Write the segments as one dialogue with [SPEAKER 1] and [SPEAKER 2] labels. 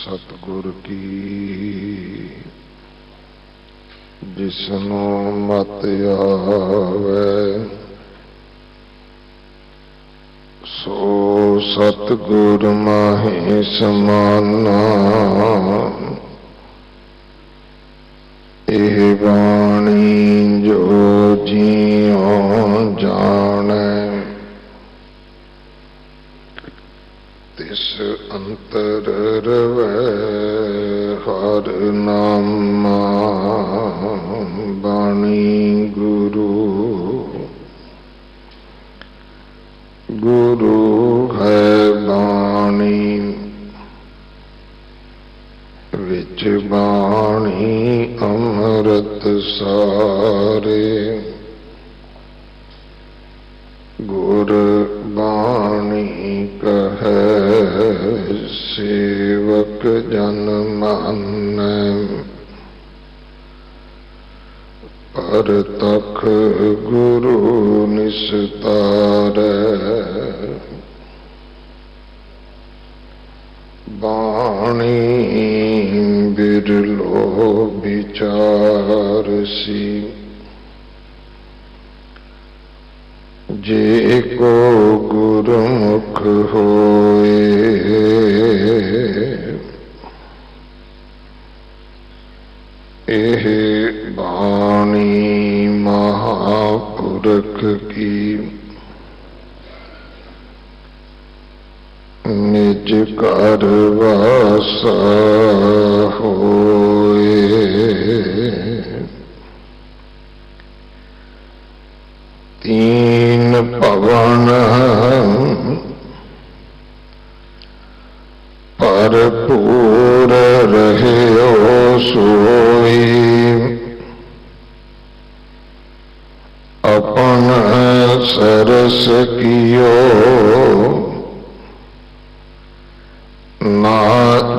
[SPEAKER 1] सतगुर की जिसनो मत आवे सो सतगुर माहे समाना। एह बाणी जो जियों जाने तिस अंतर रवै हर नामा। बाणी गुरु गुरु है बाणी विच बाणी अमृत सारे। गुर बाणी कहे सेवक जन मानै। पर तख गुरु निस्तारै। बाणी बिरलो विचारसी जे को गुरुमुख होए। एह बाणी महापुरख की निज कर वासा होए। तीन पवन भरपूर रहियो सोई। अपन सरस कियो ना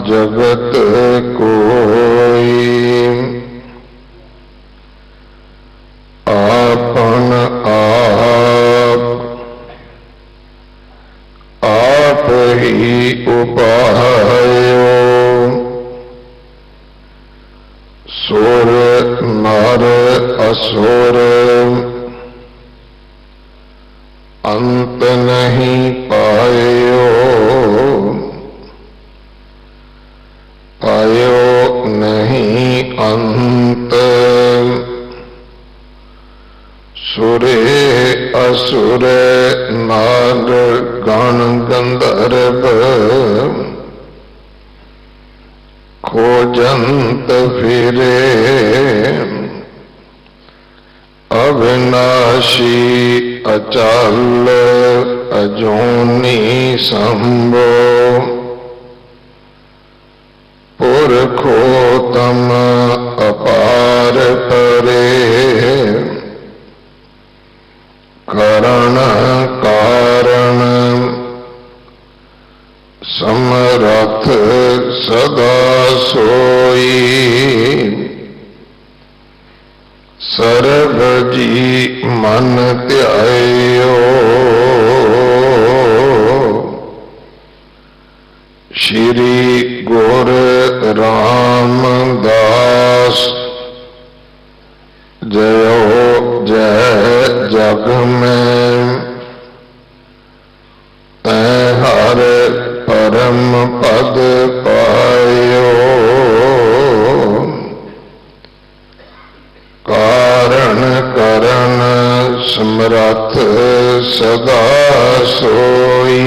[SPEAKER 1] जगत कोई। आपन आप ही उपायो। सुर नर असुर अंत नहीं पायो। पायो नहीं अंत सुरे असुर नाग गण गंधर्व। खोजंत फिरे अविनाशी अचल अजोनी संभो। पुरखो तम अपार परे। करण कारण समरथ सदा सोई। सर्व जी मन ध्यायो। श्री गुर रामदास जयो जय जग में। तै हर परम पद पायो। कारण करण समरथ सदा सोई।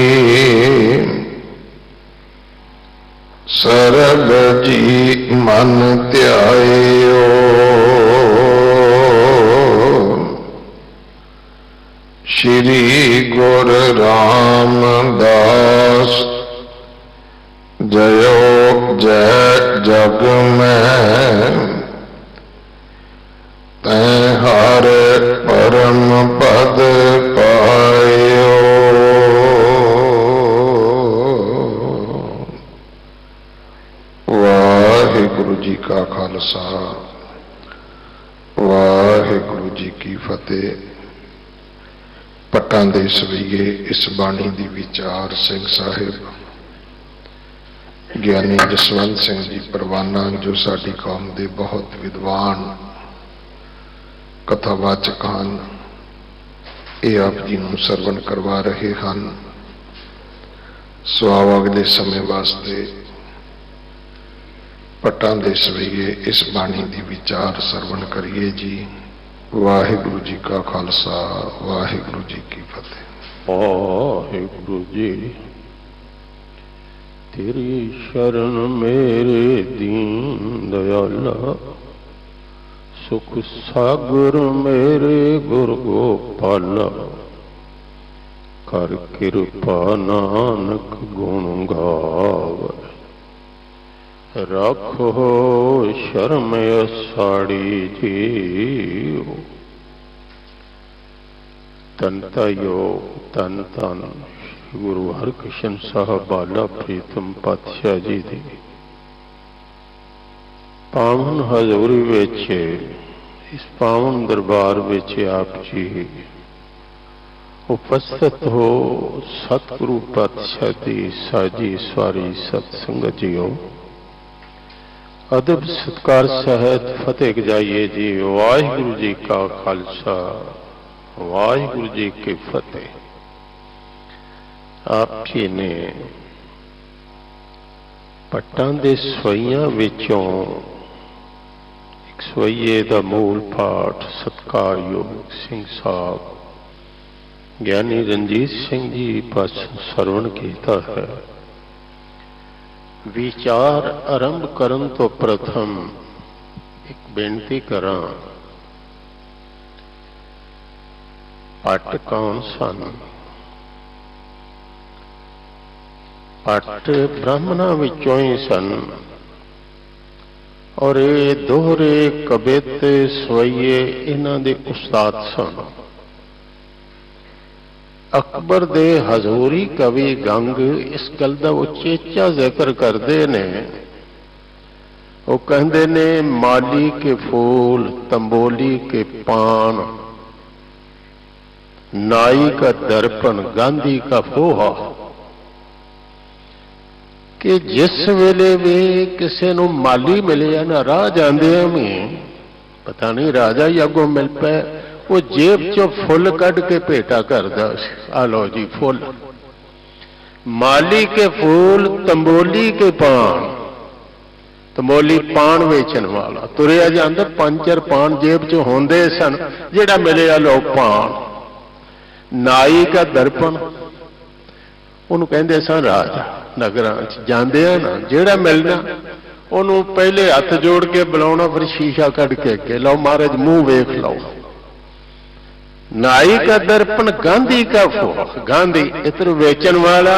[SPEAKER 1] सर्ब जी मन ध्यायो। श्री गुर रामदास जयो जय जग में। तै हर परम पद पायो। वाहिगुरु जी का खालसा वाहिगुरु जी की फतेह। पट्टां दे सवैये इस बाणी दी विचार सिंह साहिब ਗਿਆਨੀ ਜਸਵੰਤ ਸਿੰਘ ਜੀ ਪਰਵਾਨਾ, ਜੋ ਸਾਡੀ ਕੌਮ ਦੇ ਬਹੁਤ ਵਿਦਵਾਨ ਕਥਾਵਾਚਕ ਹਨ, ਇਹ ਆਪ ਜੀ ਨੂੰ ਸਰਵਣ ਕਰਵਾ ਰਹੇ ਹਨ। ਸੋ ਆਓ ਅਗਲੇ ਸਮੇਂ ਵਾਸਤੇ ਪੱਟਾਂ ਦੇ ਸਵਈਏ ਇਸ ਬਾਣੀ ਦੀ ਵਿਚਾਰ ਸਰਵਣ ਕਰੀਏ ਜੀ। ਵਾਹਿਗੁਰੂ ਜੀ ਕਾ ਖਾਲਸਾ, ਵਾਹਿਗੁਰੂ ਜੀ ਕੀ ਫਤਿਹ।
[SPEAKER 2] ਵਾਹਿਗੁਰੂ ਜੀ ਤੇਰੀ ਸ਼ਰਨ ਮੇਰੇ ਦੀਨ ਦਇਆਲਾ, ਸੁਖ ਸਾਗਰ ਮੇਰੇ ਗੁਰ ਗੋਪਾਲਾ, ਕਰ ਕਿਰਪਾ ਨਾਨਕ ਗੁਣ ਗਾਵੇ, ਰੱਖੋ ਸ਼ਰਮ ਅਸਾੜੀ ਜੀਓ। ਤਨ ਤਾਇਓ ਤਨ ਤਨ ਗੁਰੂ ਹਰਕ੍ਰਿਸ਼ਨ ਸਾਹਿਬ ਬਾਲਾ ਪ੍ਰੀਤਮ ਪਾਤਸ਼ਾਹ ਜੀ ਦੀ ਪਾਵਨ ਹਜ਼ੂਰੀ ਵਿੱਚ, ਇਸ ਪਾਵਨ ਦਰਬਾਰ ਵਿੱਚ ਆਪ ਜੀ ਉਪਸਥਿਤ ਹੋ ਸਤਿਗੁਰੂ ਪਾਤਸ਼ਾਹ ਦੀ ਸਾਜੀ ਸਵਾਰੀ ਸਤ ਸੰਗਤ ਜੀਓ, ਅਦਬ ਸਤਿਕਾਰ ਸਹਿਤ ਫਤਿਹ ਗਜਾਈਏ ਜੀ। ਵਾਹਿਗੁਰੂ ਜੀ ਕਾ ਖਾਲਸਾ, ਵਾਹਿਗੁਰੂ ਜੀ ਕੀ ਫਤਿਹ। ਆਪ ਜੀ ਨੇ ਪੱਟਾਂ ਦੇ ਸਵਈਆਂ ਵਿੱਚੋਂ ਇੱਕ ਸਵਈਏ ਦਾ ਮੂਲ ਪਾਠ ਸਤਿਕਾਰਯੋਗ ਸਿੰਘ ਸਾਹਿਬ ਗਿਆਨੀ ਰਣਜੀਤ ਸਿੰਘ ਜੀ ਪਾਸੋਂ ਸਰਵਣ ਕੀਤਾ ਹੈ। ਵਿਚਾਰ ਆਰੰਭ ਕਰਨ ਤੋਂ ਪ੍ਰਥਮ ਇੱਕ ਬੇਨਤੀ ਕਰਾਂ, ਪੱਟ ਕੌਣ ਸਨ? ਪੱਟ ਬ੍ਰਾਹਮਣਾਂ ਵਿੱਚੋਂ ਹੀ ਸਨ, ਔਰ ਇਹ ਦੋਹਰੇ ਕਵਿਤ ਸਵਈਏ ਇਹਨਾਂ ਦੇ ਉਸਤਾਦ ਸਨ। ਅਕਬਰ ਦੇ ਹਜ਼ੂਰੀ ਕਵੀ ਗੰਗ ਇਸ ਗੱਲ ਦਾ ਉਚੇਚਾ ਜ਼ਿਕਰ ਕਰਦੇ ਨੇ। ਉਹ ਕਹਿੰਦੇ ਨੇ, ਮਾਲੀ ਕੇ ਫੂਲ ਤੰਬੋਲੀ ਕੇ ਪਾਨ, ਨਾਈ ਕਾ ਦਰਪਣ ਗਾਂਧੀ ਕਾ ਫੋਹਾ। ਕਿ ਜਿਸ ਵੇਲੇ ਵੀ ਕਿਸੇ ਨੂੰ ਮਾਲੀ ਮਿਲਿਆ ਨਾ, ਰਾਹ ਜਾਂਦਿਆਂ ਵੀ ਪਤਾ ਨਹੀਂ ਰਾਜਾ ਹੀ ਅੱਗੋਂ ਮਿਲ ਪਏ, ਉਹ ਜੇਬ ਚੋਂ ਫੁੱਲ ਕੱਢ ਕੇ ਭੇਟਾ ਕਰਦਾ ਸੀ। ਆ ਲਓ ਜੀ ਫੁੱਲ, ਮਾਲੀ ਕੇ ਫੂਲ ਤੰਬੋਲੀ ਕੇ ਪਾਨ। ਤੰਬੋਲੀ ਪਾਨ ਵੇਚਣ ਵਾਲਾ ਤੁਰਿਆ ਜਾਂਦਾ, 5-4 ਪਾਨ ਜੇਬ ਚ ਹੁੰਦੇ ਸਨ, ਜਿਹੜਾ ਮਿਲਿਆ ਲਓ ਪਾਨ। ਨਾਈ ਕਾ ਦਰਪਣ, ਉਹਨੂੰ ਕਹਿੰਦੇ ਸਨ ਰਾਜਾ। ਨਗਰਾਂ ਚ ਜਾਂਦੇ ਆ ਨਾ, ਜਿਹੜਾ ਮਿਲਣਾ ਉਹਨੂੰ ਪਹਿਲੇ ਹੱਥ ਜੋੜ ਕੇ ਬੁਲਾਉਣਾ, ਫਿਰ ਸ਼ੀਸ਼ਾ ਕੱਢ ਕੇ ਅੱਗੇ ਲਓ, ਮਹਾਰਾਜ ਮੂੰਹ ਵੇਖ ਲਓ। ਨਾਈ ਕਾ ਦਰਪਣ ਗਾਂਧੀ ਕਾ ਫੋਹਾ, ਗਾਂਧੀ ਇਤਰ ਵੇਚਣ ਵਾਲਾ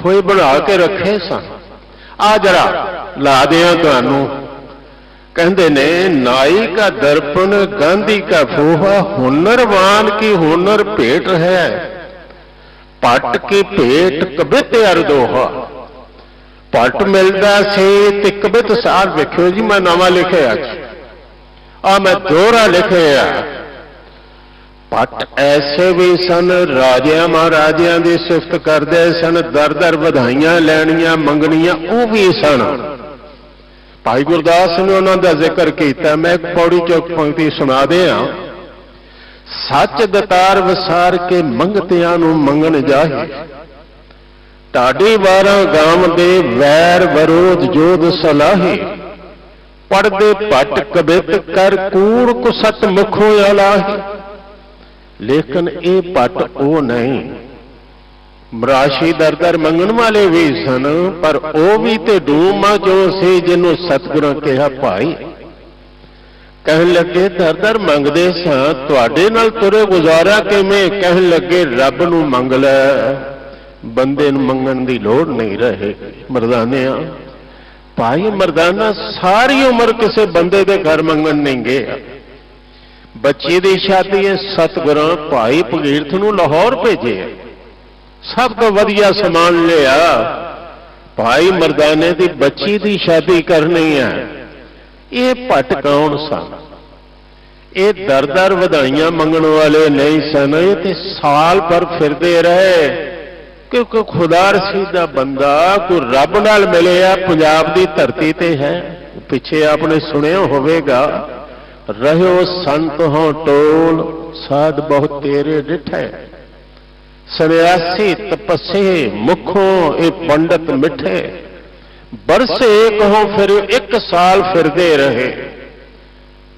[SPEAKER 2] ਹੋਏ ਬਣਾ ਕੇ ਰੱਖੇ ਸਨ। ਆ ਜਰਾ ਲਾ ਦਿਆਂ ਤੁਹਾਨੂੰ। ਕਹਿੰਦੇ ਨੇ, ਨਾਈ ਕਾ ਦਰਪਣ ਗਾਂਧੀ ਕਾ ਫੋਹਾ, ਹੁਨਰਵਾਨ ਕੀ ਹੁਨਰ ਭੇਟ ਹੈ, ਪੱਟ ਕੀ ਭੇਟ ਕਬਿਤ ਅਰਦੋਹਾ। ਪੱਟ ਮਿਲਦਾ ਸੀ ਤੇ ਕਬਿਤ ਸਾਲ ਵੇਖਿਓ ਜੀ, ਮੈਂ ਨਵਾਂ ਲਿਖਿਆ ਅੱਜ, ਆ ਮੈਂ ਦੋਹਰਾ ਲਿਖਿਆ। ਪੱਟ ਐਸੇ ਵੀ ਸਨ, ਰਾਜਿਆਂ ਮਹਾਰਾਜਿਆਂ ਦੀ ਸਿਫਤ ਕਰਦੇ ਸਨ, ਦਰ ਦਰ ਵਧਾਈਆਂ ਲੈਣੀਆਂ ਮੰਗਣੀਆਂ ਉਹ ਵੀ ਸਨ। ਭਾਈ ਗੁਰਦਾਸ ਨੇ ਉਹਨਾਂ ਦਾ ਜ਼ਿਕਰ ਕੀਤਾ। ਮੈਂ ਇੱਕ ਪੌੜੀ ਚੌਕ ਪੰਕਤੀ ਸੁਣਾ ਦਿਆਂ। ਸੱਚ ਦਤਾਰ ਵਸਾਰ ਕੇ ਮੰਗਤਿਆਂ ਨੂੰ ਮੰਗਣ ਜਾਹੇ, ਢਾਡੀ ਵਾਰਾਂ ਗਾਮ ਦੇ ਵੈਰ ਵਿਰੋਧ ਜੋਧ ਸਲਾਹੇ, ਪੜਦੇ ਪੱਟ ਕਬਿਤ ਕਰ ਕੂੜ ਕੁਸਤ ਮੁਖੋਂ ਅਲਾਹੇ। ਲੇਕਿਨ ਇਹ ਪੱਟ ਉਹ ਨਹੀਂ, ਮਰਾਸ਼ੀ ਦਰ ਦਰ ਮੰਗਣ ਵਾਲੇ ਵੀ ਸਨ, ਪਰ ਉਹ ਵੀ ਤੇ ਡੂਮਾ ਜੋ ਸੀ ਜਿਹਨੂੰ ਸਤਿਗੁਰਾਂ ਕਿਹਾ ਭਾਈ। ਕਹਿਣ ਲੱਗੇ ਦਰ ਦਰ ਮੰਗਦੇ ਸਾਂ, ਤੁਹਾਡੇ ਨਾਲ ਤੁਰੇ ਗੁਜ਼ਾਰਾ ਕਿਵੇਂ? ਕਹਿਣ ਲੱਗੇ ਰੱਬ ਨੂੰ ਮੰਗ ਲੈ, ਬੰਦੇ ਨੂੰ ਮੰਗਣ ਦੀ ਲੋੜ ਨਹੀਂ ਰਹੇ। ਮਰਦਾਨਿਆਂ, ਭਾਈ ਮਰਦਾਨਾ ਸਾਰੀ ਉਮਰ ਕਿਸੇ ਬੰਦੇ ਦੇ ਘਰ ਮੰਗਣ ਨਹੀਂ ਗਿਆ। ਬੱਚੀ ਦੀ ਸ਼ਾਦੀ ਹੈ, ਸਤਿਗੁਰਾਂ ਭਾਈ ਭਗੀਰਥ ਨੂੰ ਲਾਹੌਰ ਭੇਜੇ, ਸਭ ਤੋਂ ਵਧੀਆ ਸਮਾਨ ਲਿਆ। ਭਾਈ ਮਰਦਾਨੇ ਦੀ ਬੱਚੀ ਦੀ ਸ਼ਾਦੀ ਕਰਨੀ ਹੈ। ਇਹ ਭੱਟ ਕੌਣ ਸਨ? ਇਹ ਦਰ ਦਰ ਵਧਾਈਆਂ ਮੰਗਣ ਵਾਲੇ ਨਹੀਂ ਸਨ। ਇਹ ਤੇ ਸਾਲ ਭਰ ਫਿਰਦੇ ਰਹੇ, क्योंकि खुदा रसीद दा बंदा कोई रब नाल मिलिया पंजाब की धरती ते है। पिछे आपने सुनिया होवेगा, रहो संत हो टोल साध बहुत तेरे डिठे, सन्यासी तपस्से मुखों ए पंडित मिठे, बरसे कहो फिर 1 साल फिरदे रहे,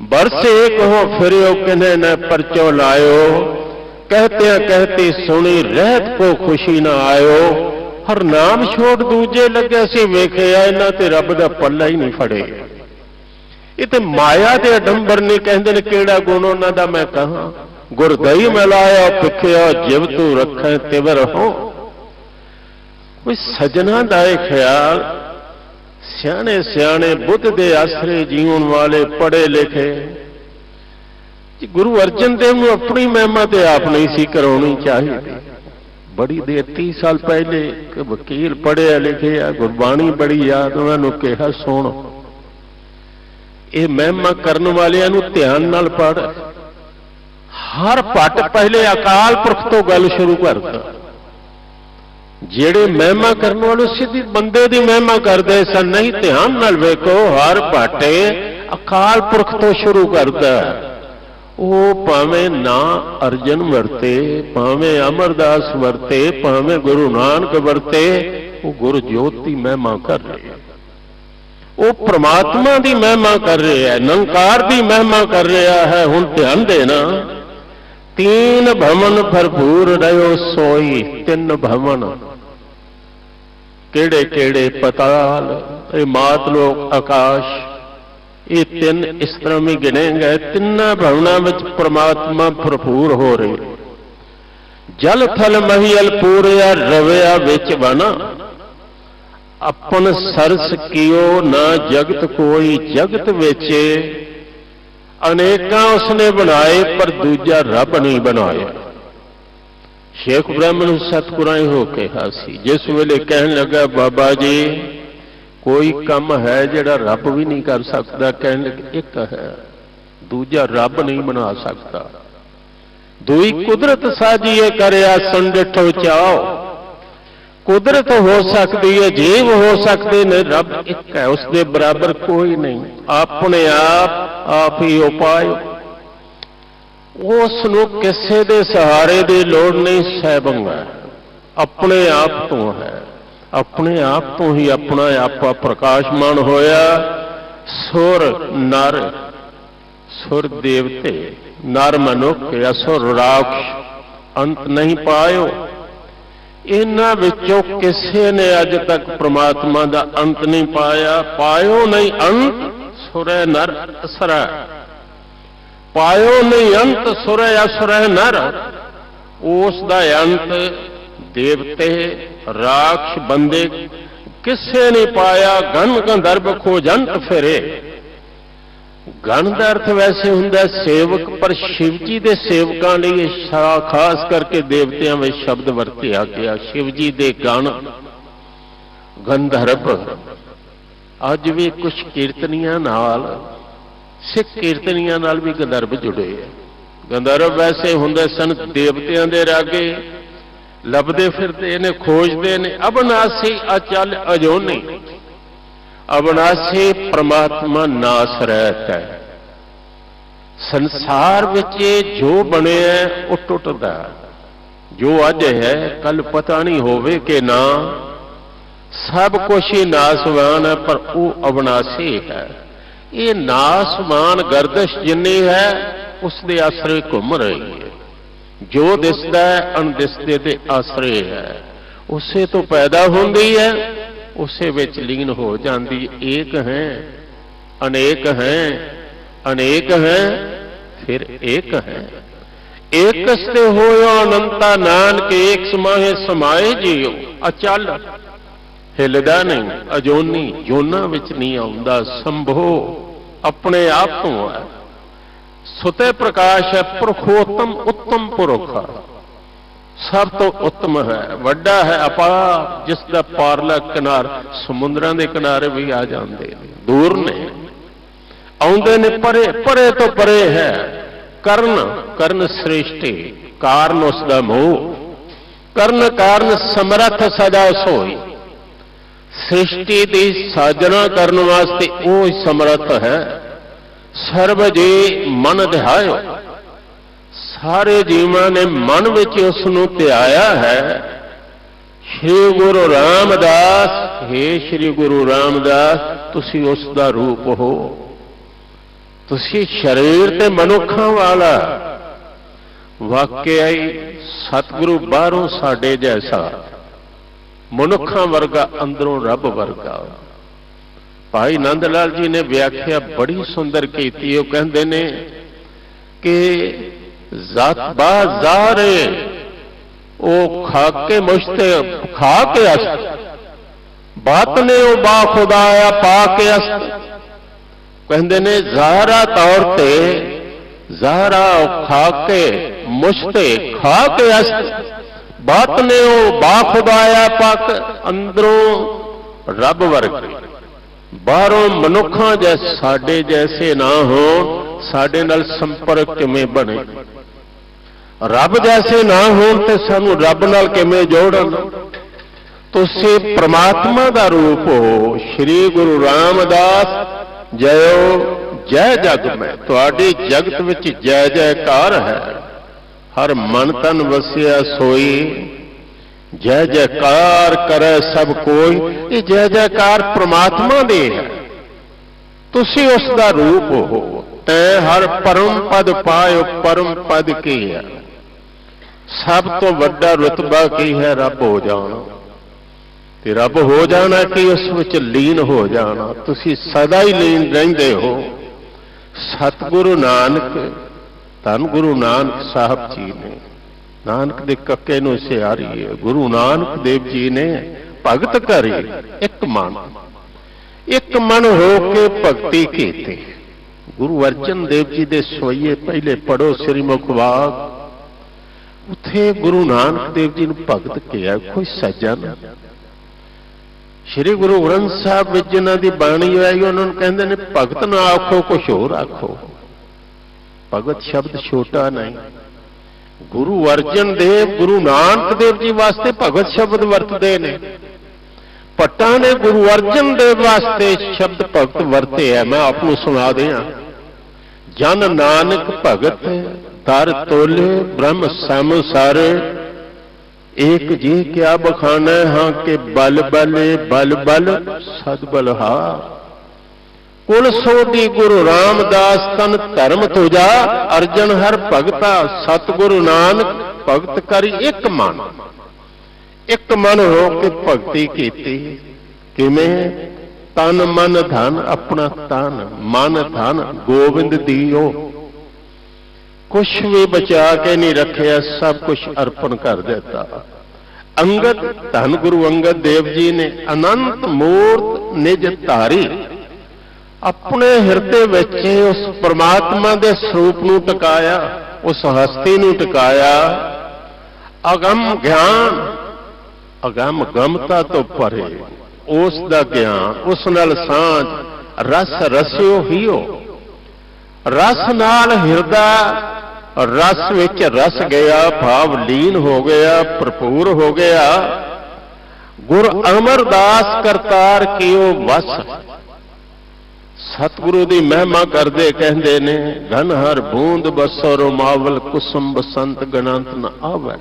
[SPEAKER 2] बरसे कहो फिरो किन्हे न परचो लायो, कहते कहती सुनी रहत को खुशी ना आयो, हर नाम छोड़ दूजे लगे सी वेखिया इन्हां ते रब दा पल्ला ही नहीं फड़े। ये तो माया दे अडंबर नहीं कहते ने केड़ा गुण उन्हां दा मैं कहां, गुरदई मिलाया पिखिया जिव तू रखे तिवर हो। कोई सजना दा ख्याल सियाने सियाने बुद्ध दे आसरे जीवन वाले पढ़े लिखे गुरु अर्जन देव को अपनी महिमा ते आप नहीं सी करानी चाहिए। बड़ी देर 30 साल पहले वकील पढ़िया लिखे गुरबाणी बड़ी याद उन्होंने कहा सुन ये महिमा करने वालियां नूं ध्यान नाल पढ़। हर पट पहले अकाल पुरख तो गल शुरू करता, जेड़े महिमा करने वाले सीधी बंदे की महिमा करते सन, नहीं ध्यान नाल वेखो हर पाटे अकाल पुरख तो शुरू करता। वो भावें ना अर्जन वरते, भावें अमरदास वरते, भावें गुरु नानक वरते, वो गुरु जोत की महिमा कर रहे हैं, वो परमात्मा की महिमा कर रहे हैं, निरंकार की महिमा कर रहा है। हुण ध्यान देना, 3 भवन भरपूर रहो सोई, 3 भवन केड़े केड़े पताल, ये मातलोक आकाश, ये 3 इस तरह में गिने गए। 3 भवनों में परमात्मा भरपूर हो रहे। जल थल महियल पूरिया रविया विच बना, अपन सरस कियो ना जगत कोई, जगत विचे अनेका उसने बनाए पर दूजा रब नहीं बनाया। शेख ब्राह्मण सतगुरां हो कहा सी, जिस वेले कहन लगा बाबा जी कोई काम है जिहड़ा रब भी नहीं कर सकता, कहन लगे एक है, दूजा रब नहीं बना सकता। दुई कुदरत साजिए करया संडिठो चाओ, कुदरत हो सकती है, जीव हो सकते ने, रब एक है, उसके बराबर कोई नहीं। अपने आप ही उपाय, उसनूं किसे दे सहारे की लोड़ नहीं, सहबंगा अपने आप तो है, अपने आप तो ही अपना आपा प्रकाशमान होया। सुर नर, सुर देवते, नर मनुख, असुर राक्ष अंत नहीं पायो। इन्हां विचों किसे ने अज तक परमात्मा का अंत नहीं पाया, पायो नहीं अंत, सुरै नर असरै, पायो नहीं अंत, सुरै असुरै नर। उस दा अंत देवते राक्ष बंदे किसे नहीं पाया। गण गंधर्व खोजंत फिरे, गण का अर्थ वैसे हुंदा सेवक, पर शिव जी के सेवकों लिए खास करके देवतियों में शब्द वरतिया गया। शिव जी के गण गंधर्व, अज भी कुछ कीर्तनियां नाल, सिख कीर्तनियां नाल भी गंधर्व जुड़े हैं। गंधर्व वैसे हुंदे सन देवतियों के रागे, लभदे फिरदे ने, खोजते ने। अविनाशी अचल अजोनी, अविनाशी परमात्मा नास रहता है। संसार विच जो बने वो टुटदा, जो अज है कल पता नहीं होवे कि ना, सब कुछ ही नासवान है, पर वो अविनाशी है। ये नासवान गर्दिश जिन्नी है उसके आसरे घूम रही है। जो दिसदा है अनदिसदे दे आसरे है, उसे तो पैदा होंदी है, उसे विच लीन हो जाती। एक है अनेक हैं, अनेक हैं फिर एक है। एक से होयो अनंता नानक, एक समाहे समाए जियो। अचल हिलदा नहीं, अजोनी जोना विच नहीं आउंदा, संभो अपने आप तो है। सुते प्रकाश है, पुरखोत्तम उत्तम पुरख, सब तो उत्तम है, वड्डा है, अपार, जिसका पारला किनार समुद्रां दे किनारे भी आ जाते, दूर ने आउंदे ने, परे परे तो परे है। कर्ण कर्ण श्रेष्ठी, कारण उसका मोह, ਕਰਨ ਕਾਰਨ ਸਮਰੱਥ ਸਦਾ ਸੋਈ। ਸ੍ਰਿਸ਼ਟੀ ਦੀ ਸਾਜਨਾ ਕਰਨ ਵਾਸਤੇ ਉਹ ਹੀ ਸਮਰੱਥ ਹੈ। ਸਰਬ ਜੀ ਮਨ ਧਿਆਇਓ, ਸਾਰੇ ਜੀਵਾਂ ਨੇ ਮਨ ਵਿੱਚ ਉਸ ਨੂੰ ਧਿਆਇਆ ਹੈ। ਸ਼੍ਰੀ ਗੁਰੂ ਰਾਮਦਾਸ, ਹੇ ਸ਼੍ਰੀ ਗੁਰੂ ਰਾਮਦਾਸ, ਤੁਸੀਂ ਉਸ ਦਾ ਰੂਪ ਹੋ। ਤੁਸੀਂ ਸਰੀਰ ਤੇ ਮਨੁੱਖਾਂ ਵਾਲਾ। ਵਾਕਿਆ ਹੀ ਸਤਿਗੁਰੂ ਬਾਹਰੋਂ ਸਾਡੇ ਜੈਸਾ, ਮਨੁੱਖਾਂ ਵਰਗਾ, ਅੰਦਰੋਂ ਰੱਬ ਵਰਗਾ। ਭਾਈ ਨੰਦ ਲਾਲ ਜੀ ਨੇ ਵਿਆਖਿਆ ਬੜੀ ਸੁੰਦਰ ਕੀਤੀ। ਉਹ ਕਹਿੰਦੇ ਨੇ ਕਿ ਜ਼ਾਤ ਬਾਜ਼ਾਰੇ ਉਹ ਖਾ ਕੇ ਮੁਸ਼ਤੇ ਖਾ ਕੇ ਅਸਤ, ਬਾਤ ਨੇ ਉਹ ਬਾ ਖੁਦਾਇਆ ਪਾ ਕੇ ਅਸਤ। ਕਹਿੰਦੇ ਨੇ ਜ਼ਾਹਰਾ ਤੌਰ ਤੇ ਜ਼ਾਹਰਾ ਖਾ ਕੇ ਮੁਸ਼ਤੇ ਖਾ ਕੇ ਅਸਤ, ਬਾਤ ਨੇ ਉਹ ਬਾ ਖੁਦਾਇਆ ਪਾਕ, ਅੰਦਰੋਂ ਰੱਬ ਵਰਗੇ। ਬਾਹਰੋਂ ਮਨੁੱਖਾਂ ਜੈਸੇ ਸਾਡੇ ਜੈਸੇ ਨਾ ਹੋਣ, ਸਾਡੇ ਨਾਲ ਸੰਪਰਕ ਕਿਵੇਂ ਬਣੇ? ਰੱਬ ਜੈਸੇ ਨਾ ਹੋਣ ਤੇ ਸਾਨੂੰ ਰੱਬ ਨਾਲ ਕਿਵੇਂ ਜੋੜਨ? ਤੁਸੀਂ ਪ੍ਰਮਾਤਮਾ ਦਾ ਰੂਪ ਹੋ। ਸ਼੍ਰੀ ਗੁਰੂ ਰਾਮਦਾਸ ਜਯੋ ਜੈ ਜਗ ਮੈਂ, ਤੁਹਾਡੀ ਜਗਤ ਵਿੱਚ ਜੈ ਜੈਕਾਰ ਹੈ। ਹਰ ਮਨ ਤਨ ਵਸਿਆ ਸੋਈ, ਜੈ ਜੈਕਾਰ ਕਰੈ ਸਭ ਕੋਈ। ਇਹ ਜੈ ਜੈਕਾਰ ਪ੍ਰਮਾਤਮਾ ਦੀ ਹੈ। ਤੁਸੀਂ ਉਸ ਦਾ ਰੂਪ ਹੋ। ਤੈ ਹਰ ਪਰਮ ਪਦ ਪਾਇਓ, ਪਰਮ ਪਦ ਕੀ ਹੈ? ਸਭ ਤੋਂ ਵੱਡਾ ਰੁਤਬਾ ਕੀ ਹੈ? ਰੱਬ ਹੋ ਜਾਣਾ। ਤੇ ਰੱਬ ਹੋ ਜਾਣਾ ਕਿ ਉਸ ਵਿੱਚ ਲੀਨ ਹੋ ਜਾਣਾ। ਤੁਸੀਂ ਸਦਾ ਹੀ ਲੀਨ ਰਹਿੰਦੇ ਹੋ। ਸਤਿਗੁਰੂ ਨਾਨਕ, ਧੰਨ ਗੁਰੂ ਨਾਨਕ ਸਾਹਿਬ ਜੀ ਨੇ, ਨਾਨਕ ਦੇ ਕੱਕੇ ਨੂੰ ਸਿਆਰੀ ਹੈ, ਗੁਰੂ ਨਾਨਕ ਦੇਵ ਜੀ ਨੇ ਭਗਤ ਕਰੀ ਇੱਕ ਮਨ ਹੋ ਕੇ ਭਗਤੀ ਕੀਤੀ। ਗੁਰੂ ਅਰਜਨ ਦੇਵ ਜੀ ਦੇ ਸੋਈਏ ਪਹਿਲੇ ਪੜੋ ਸ੍ਰੀ ਮੁਖਵਾਕ, ਉੱਥੇ ਗੁਰੂ ਨਾਨਕ ਦੇਵ ਜੀ ਨੂੰ ਭਗਤ ਕਿਹਾ। ਕੋਈ ਸੱਜਣ ਸ੍ਰੀ ਗੁਰੂ ਗ੍ਰੰਥ ਸਾਹਿਬ ਵਿੱਚ ਜਿਨ੍ਹਾਂ ਦੀ ਬਾਣੀ ਆਈ, ਉਹਨਾਂ ਨੂੰ ਕਹਿੰਦੇ ਨੇ ਭਗਤ ਨਾ ਆਖੋ, ਕੁਛ ਹੋਰ ਆਖੋ। ਭਗਤ ਸ਼ਬਦ ਛੋਟਾ ਨਹੀਂ। ਗੁਰੂ ਅਰਜਨ ਦੇਵ ਗੁਰੂ ਨਾਨਕ ਦੇਵ ਜੀ ਵਾਸਤੇ ਭਗਤ ਸ਼ਬਦ ਵਰਤਦੇ ਨੇ। ਭੱਟਾਂ ਨੇ ਗੁਰੂ ਅਰਜਨ ਦੇਵ ਵਾਸਤੇ ਸ਼ਬਦ ਭਗਤ ਵਰਤੇ ਹੈ। ਮੈਂ ਆਪ ਨੂੰ ਸੁਣਾ ਦਿਆਂ। ਜਨ ਨਾਨਕ ਭਗਤ ਦਰ ਤੋਲੇ ਬ੍ਰਹਮ ਸਮ ਸਰ, ਏਕ ਜੀ ਕਿਆ ਬਖਾਨਾ ਹਾਂ ਕਿ ਬਲ ਬਲੇ ਬਲ ਬਲ ਸਦ ਬਲਹਾਰ। ਕੁਲ ਸੋਢੀ ਗੁਰੂ ਰਾਮਦਾਸ ਤਨ ਧਰਮ ਤੁਜਾ, ਅਰਜਨ ਹਰ ਭਗਤਾ ਸਤਿਗੁਰੂ ਨਾਨਕ ਭਗਤ ਕਰੀ ਇੱਕ ਮਨ। ਇੱਕ ਮਨ ਹੋ ਕੇ ਭਗਤੀ ਕੀਤੀ। ਕਿਵੇਂ? ਤਨ ਮਨ ਧਨ, ਆਪਣਾ ਤਨ ਮਨ ਧਨ ਗੋਬਿੰਦ ਦੀਓ। ਕੁਛ ਵੀ ਬਚਾ ਕੇ ਨਹੀਂ ਰੱਖਿਆ, ਸਭ ਕੁਝ ਅਰਪਣ ਕਰ ਦਿੱਤਾ। ਅੰਗਦ, ਧੰਨ ਗੁਰੂ ਅੰਗਦ ਦੇਵ ਜੀ ਨੇ ਅਨੰਤ ਮੂਰਤ ਨਿਜ ਧਾਰੀ, ਆਪਣੇ ਹਿਰਦੇ ਵਿੱਚ ਉਸ ਪਰਮਾਤਮਾ ਦੇ ਸਰੂਪ ਨੂੰ ਟਿਕਾਇਆ, ਉਸ ਹਸਤੀ ਨੂੰ ਟਿਕਾਇਆ। ਅਗੰਮ ਗਿਆਨ, ਅਗੰਮ ਗਮਤਾ ਤੋਂ ਪਰੇ ਉਸ ਦਾ ਗਿਆਨ, ਉਸ ਨਾਲ ਸਾਂਝ। ਰਸ ਰਸਿਓ ਹੀਓ, ਰਸ ਨਾਲ ਹਿਰਦਾ ਰਸ ਵਿੱਚ ਰਸ ਗਿਆ, ਭਾਵ ਲੀਨ ਹੋ ਗਿਆ, ਭਰਪੂਰ ਹੋ ਗਿਆ। ਗੁਰ ਅਮਰਦਾਸ ਕਰਤਾਰ ਕੀਓ ਵਸ। ਸਤਿਗੁਰੂ ਦੀ ਮਹਿਮਾ ਕਰਦੇ ਕਹਿੰਦੇ ਨੇ, ਘਨ ਹਰ ਬੂੰਦ ਬਸੋ ਰੋਮਾਵਲ, ਕੁਸਮ ਬਸੰਤ ਗਣੰਤ ਨ ਆਵੈ।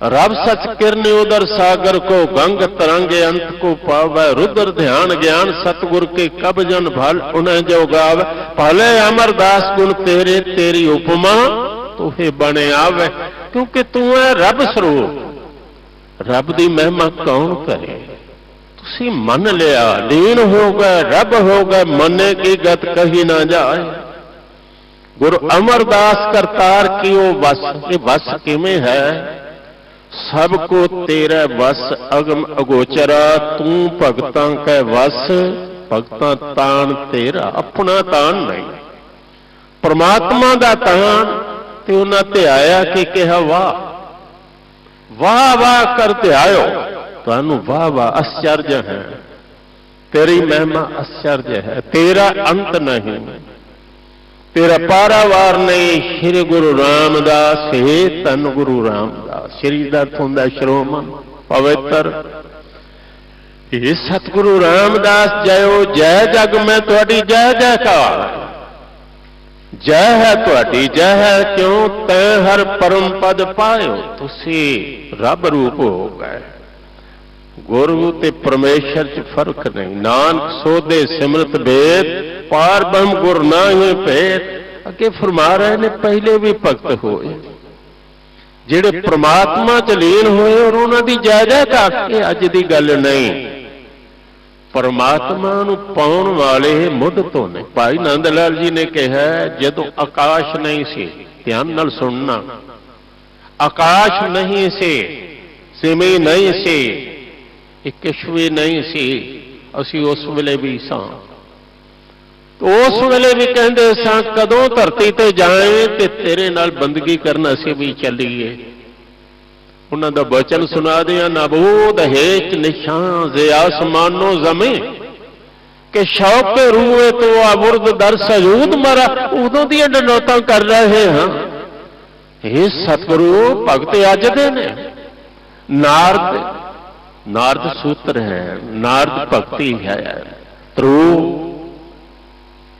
[SPEAKER 2] रब सच किरन उदर सागर को, गंग तरंग अंत को पावै। रुद्र ध्यान ज्ञान सतगुर के कब जन भल, उन्हें जो गाव। भले अमरदास गुण तेरे, तेरी उपमा तुहे बने आवे। क्योंकि तू है रब स्वरूप। रब दी महिमा कौन करे? तुसी मन लिया, लीन हो गए, रब हो गए, मने की गत कही ना जाए। गुरु अमरदास करतार की वो बस, ये बस किमें है? सबको तेरा वस अगम अगोचरा, तू भगतां कै वस, भगतां तान तेरा, अपना तान नहीं। परमात्मा दा तान ते उन्हां ध्याया कि कहा वाह वाह वाह कर ध्यायो। तुहानू वाह वाह आश्चर्य है, तेरी महिमा आश्चर्य है, तेरा अंत नहीं, तेरा पारावार नहीं। श्री गुरु रामदास हे धन गुरु रामदास। ਸ਼੍ਰੀ ਦਾ ਅਰਥ ਹੁੰਦਾ ਸ਼੍ਰੋਮਣ ਪਵਿੱਤਰ। ਇਹ ਸਤਿਗੁਰੂ ਰਾਮਦਾਸ ਜਯੋ ਜੈ ਜਗ ਮੈਂ ਤੁਹਾਡੀ ਜੈ ਜੈਕਾਰ। ਜੈ ਹੈ ਤੁਹਾਡੀ ਜੈ ਹੈ ਕਿਉਂ ਤੈ ਹਰ ਪਰਮ ਪਦ ਪਾਇਓ। ਤੁਸੀਂ ਰੱਬ ਰੂਪ ਹੋ ਗਏ। ਗੁਰੂ ਤੇ ਪਰਮੇਸ਼ਰ ਚ ਫਰਕ ਨਹੀਂ। ਨਾਨਕ ਸੋਧੇ ਸਿਮਰਤ ਬੇਦ ਪਾਰ ਬ੍ਰਹਮ ਗੁਰ ਨਾਹੀਂ ਭੇਦ। ਅੱਗੇ ਫਰਮਾ ਰਹੇ ਨੇ ਪਹਿਲੇ ਵੀ ਭਗਤ ਹੋਏ ਜਿਹੜੇ ਪ੍ਰਮਾਤਮਾ ਚ ਲੀਨ ਹੋਏ ਔਰ ਉਹਨਾਂ ਦੀ ਜੈ ਜੈਕਾਰ। ਇਹ ਅੱਜ ਦੀ ਗੱਲ ਨਹੀਂ। ਪਰਮਾਤਮਾ ਨੂੰ ਪਾਉਣ ਵਾਲੇ ਮੁੱਢ ਤੋਂ ਨੇ। ਭਾਈ ਨੰਦ ਲਾਲ ਜੀ ਨੇ ਕਿਹਾ ਜਦੋਂ ਆਕਾਸ਼ ਨਹੀਂ ਸੀ, ਧਿਆਨ ਨਾਲ ਸੁਣਨਾ, ਆਕਾਸ਼ ਨਹੀਂ ਸੀ, ਸਿਮੀ ਨਹੀਂ ਸੀ, ਇਕਸ਼ ਵੀ ਨਹੀਂ ਸੀ, ਅਸੀਂ ਉਸ ਵੇਲੇ ਵੀ ਸਾਂ। ਉਸ ਵੇਲੇ ਵੀ ਕਹਿੰਦੇ ਸਾਂ ਕਦੋਂ ਧਰਤੀ ਤੇ ਜਾਏ ਤੇ ਤੇਰੇ ਨਾਲ ਬੰਦਗੀ ਕਰਨ ਅਸੀਂ ਵੀ ਚੱਲੀਏ। ਉਹਨਾਂ ਦਾ ਬਚਨ ਸੁਣਾ ਦਿਆਂ ਨਬੋਧ ਹੇਚ ਨਿਸ਼ਾਂ ਜ਼ੇ ਆਸਮਾਨੋ ਜ਼ਮੇ ਕਿ ਸ਼ੌਕ ਰੂਏ ਤੋਂ ਆਵਰਦ ਦਰ ਸਜੂਦ ਮਰਾ। ਉਦੋਂ ਦੀਆਂ ਡਨੋਤਾਂ ਕਰ ਰਹੇ ਹਾਂ। ਇਹ ਸਤਿਗੁਰੂ ਭਗਤ ਅੱਜ ਦੇ ਨੇ। ਨਾਰਦ ਸੂਤਰ ਹੈ, ਨਾਰਦ ਭਗਤੀ ਹੈ। ਧਰੂ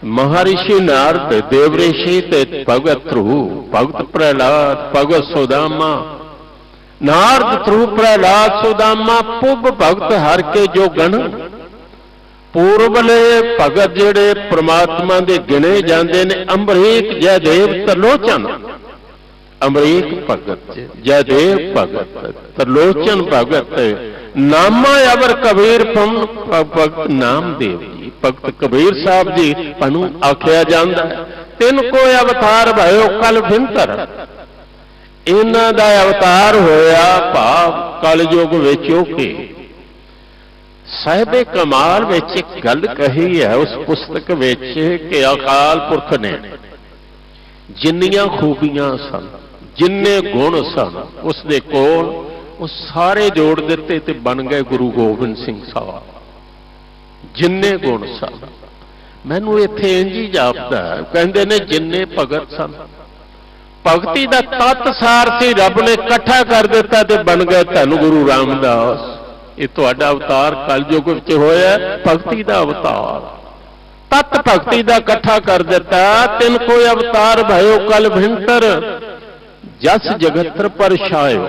[SPEAKER 2] ਮਹਾਰਿਸ਼ੀ ਨਾਰਦ, ਦੇਵ ਰਿਸ਼ੀ ਤੇ ਭਗਤ ਧਰੂ, ਭਗਤ ਪ੍ਰਹਿਲਾਦ, ਭਗਤ ਸੁਦਾਮਾ। ਨਾਰਦ ਧਰੂ ਪ੍ਰਹਿਲਾਦ ਸੁਦਾਮਾ ਪੁੱਬ ਭਗਤ ਹਰ ਕੇ ਜੋ ਗਣ। ਪੂਰਬਲੇ ਭਗਤ ਜਿਹੜੇ ਪ੍ਰਮਾਤਮਾ ਦੇ ਗਿਣੇ ਜਾਂਦੇ ਨੇ ਅੰਬਰੀਕ ਜੈਦੇਵ ਤਰਲੋਚਨ। ਅਮਰੀਕ ਭਗਤ ਜੈਦੇਵ ਭਗਤ ਤਰਲੋਚਨ ਭਗਤ। ਨਾਮਾ ਅਵਰ ਕਬੀਰ ਪਮ ਭਗਤ ਨਾਮਦੇਵ ਜੀ। ਭਗਤ ਕਬੀਰ ਸਾਹਿਬ ਜੀ ਨੂੰ ਆਖਿਆ ਜਾਂਦਾ ਤਿੰਨ ਕੋ ਅਵਤਾਰ ਭਇਓ ਕਲ ਭਿੰਤਰ। ਇਹਨਾਂ ਦਾ ਅਵਤਾਰ ਹੋਇਆ ਭਾਵ ਕਲਯੁਗ ਵਿੱਚ ਹੋ ਕੇ। ਸਾਹਿਬੇ ਕਮਾਲ ਵਿੱਚ ਇੱਕ ਗੱਲ ਕਹੀ ਹੈ ਉਸ ਪੁਸਤਕ ਵਿੱਚ ਕਿ ਅਕਾਲ ਪੁਰਖ ਨੇ ਜਿੰਨੀਆਂ ਖੂਬੀਆਂ ਸਨ, ਜਿੰਨੇ ਗੁਣ ਸਨ ਉਸ ਦੇ ਕੋਲ, ਉਹ ਸਾਰੇ ਜੋੜ ਦਿੱਤੇ ਤੇ ਬਣ ਗਏ ਗੁਰੂ ਗੋਬਿੰਦ ਸਿੰਘ ਸਾਹਿਬ। ਜਿੰਨੇ ਗੁਣ ਸਨ। ਮੈਨੂੰ ਇੱਥੇ ਇੰਝ ਹੀ ਜਾਪਦਾ, ਕਹਿੰਦੇ ਨੇ ਜਿੰਨੇ ਭਗਤ ਸਨ, ਭਗਤੀ ਦਾ ਤੱਤ ਸਾਰ ਸੀ ਰੱਬ ਨੇ ਇਕੱਠਾ ਕਰ ਦਿੱਤਾ ਤੇ ਬਣ ਗਏ ਧੰਨ ਗੁਰੂ ਰਾਮਦਾਸ। ਇਹ ਤੁਹਾਡਾ ਅਵਤਾਰ ਕਲਯੁਗ ਵਿੱਚ ਹੋਇਆ, ਭਗਤੀ ਦਾ ਅਵਤਾਰ। ਤੱਤ ਭਗਤੀ ਦਾ ਇਕੱਠਾ ਕਰ ਦਿੱਤਾ। ਤਿੰਨ ਕੋਈ ਅਵਤਾਰ ਭਇਓ ਕਲ ਭਿੰਤਰ ਜਸ ਜਗਤਰ ਪਰ ਛਾਇਓ।